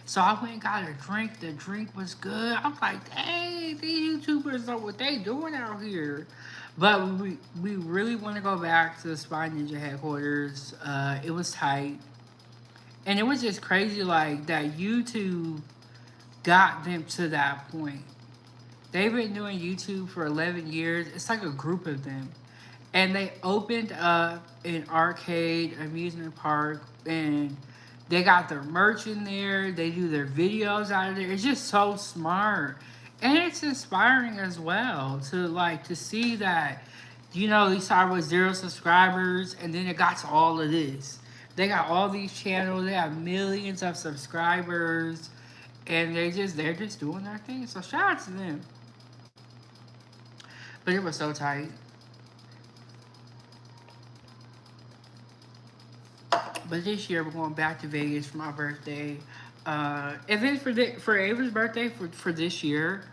So I went and got a drink. The drink was good. I'm like, dang, these YouTubers know what they doing out here. But we really want to go back to the Spy Ninja headquarters. It was tight. And it was just crazy, like, that YouTube got them to that point. They've been doing YouTube for 11 years. It's like a group of them. And they opened up an arcade amusement park, and they got their merch in there. They do their videos out of there. It's just so smart. And it's inspiring as well to see that, you know, they started with 0 subscribers, and then it got to all of this. They got all these channels. They have millions of subscribers, and they're just doing their thing. So shout out to them. But it was so tight. But this year we're going back to Vegas for my birthday. And then for Ava's birthday for this year,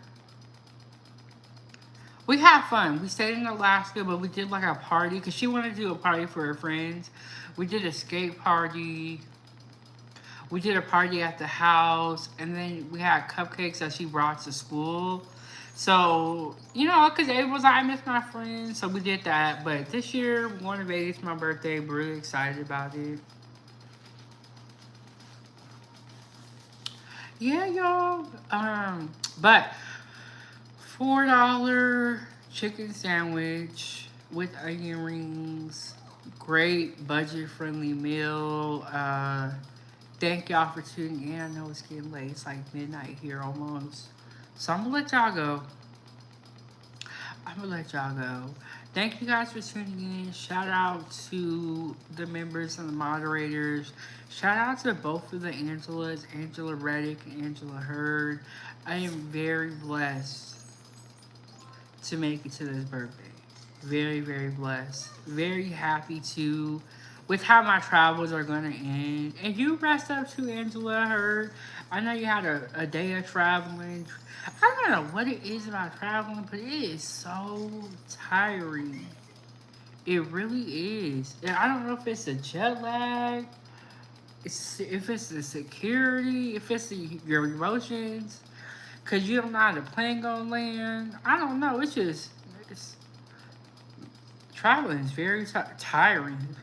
we had fun. We stayed in Alaska, but we did like a party because she wanted to do a party for her friends. We did a skate party. We did a party at the house, and then we had cupcakes that she brought to school. So, you know, because Ava was like, I miss my friends, so we did that. But this year, we're going to Vegas for my birthday. We're really excited about it. Yeah, y'all. But $4 chicken sandwich with onion rings. Great budget-friendly meal. Thank y'all for tuning in. I know it's getting late. It's like midnight here almost. So I'm going to let y'all go. Thank you guys for tuning in. Shout out to the members and the moderators. Shout out to both of the Angelas, Angela Reddick and Angela Hurd. I am very blessed to make it to this birthday. Very, very blessed. Very happy to with how my travels are gonna end. And you rest up too, Angela. I heard. I know you had a day of traveling. I don't know what it is about traveling, but it is so tiring. It really is. And I don't know if it's a jet lag, if it's the security, if it's your emotions, because you don't know how the plane gonna land. I don't know. Traveling is very tiring.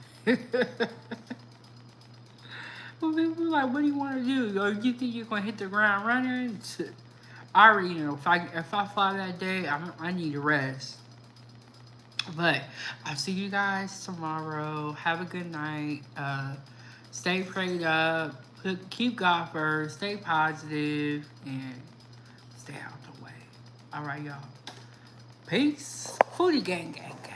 Well, people like, what do you want to do? Or you think you're gonna hit the ground running? I already know if I fly that day, I need to rest. But I'll see you guys tomorrow. Have a good night. Stay prayed up. Keep God first. Stay positive and stay out the way. All right, y'all. Peace. Foodie gang gang gang.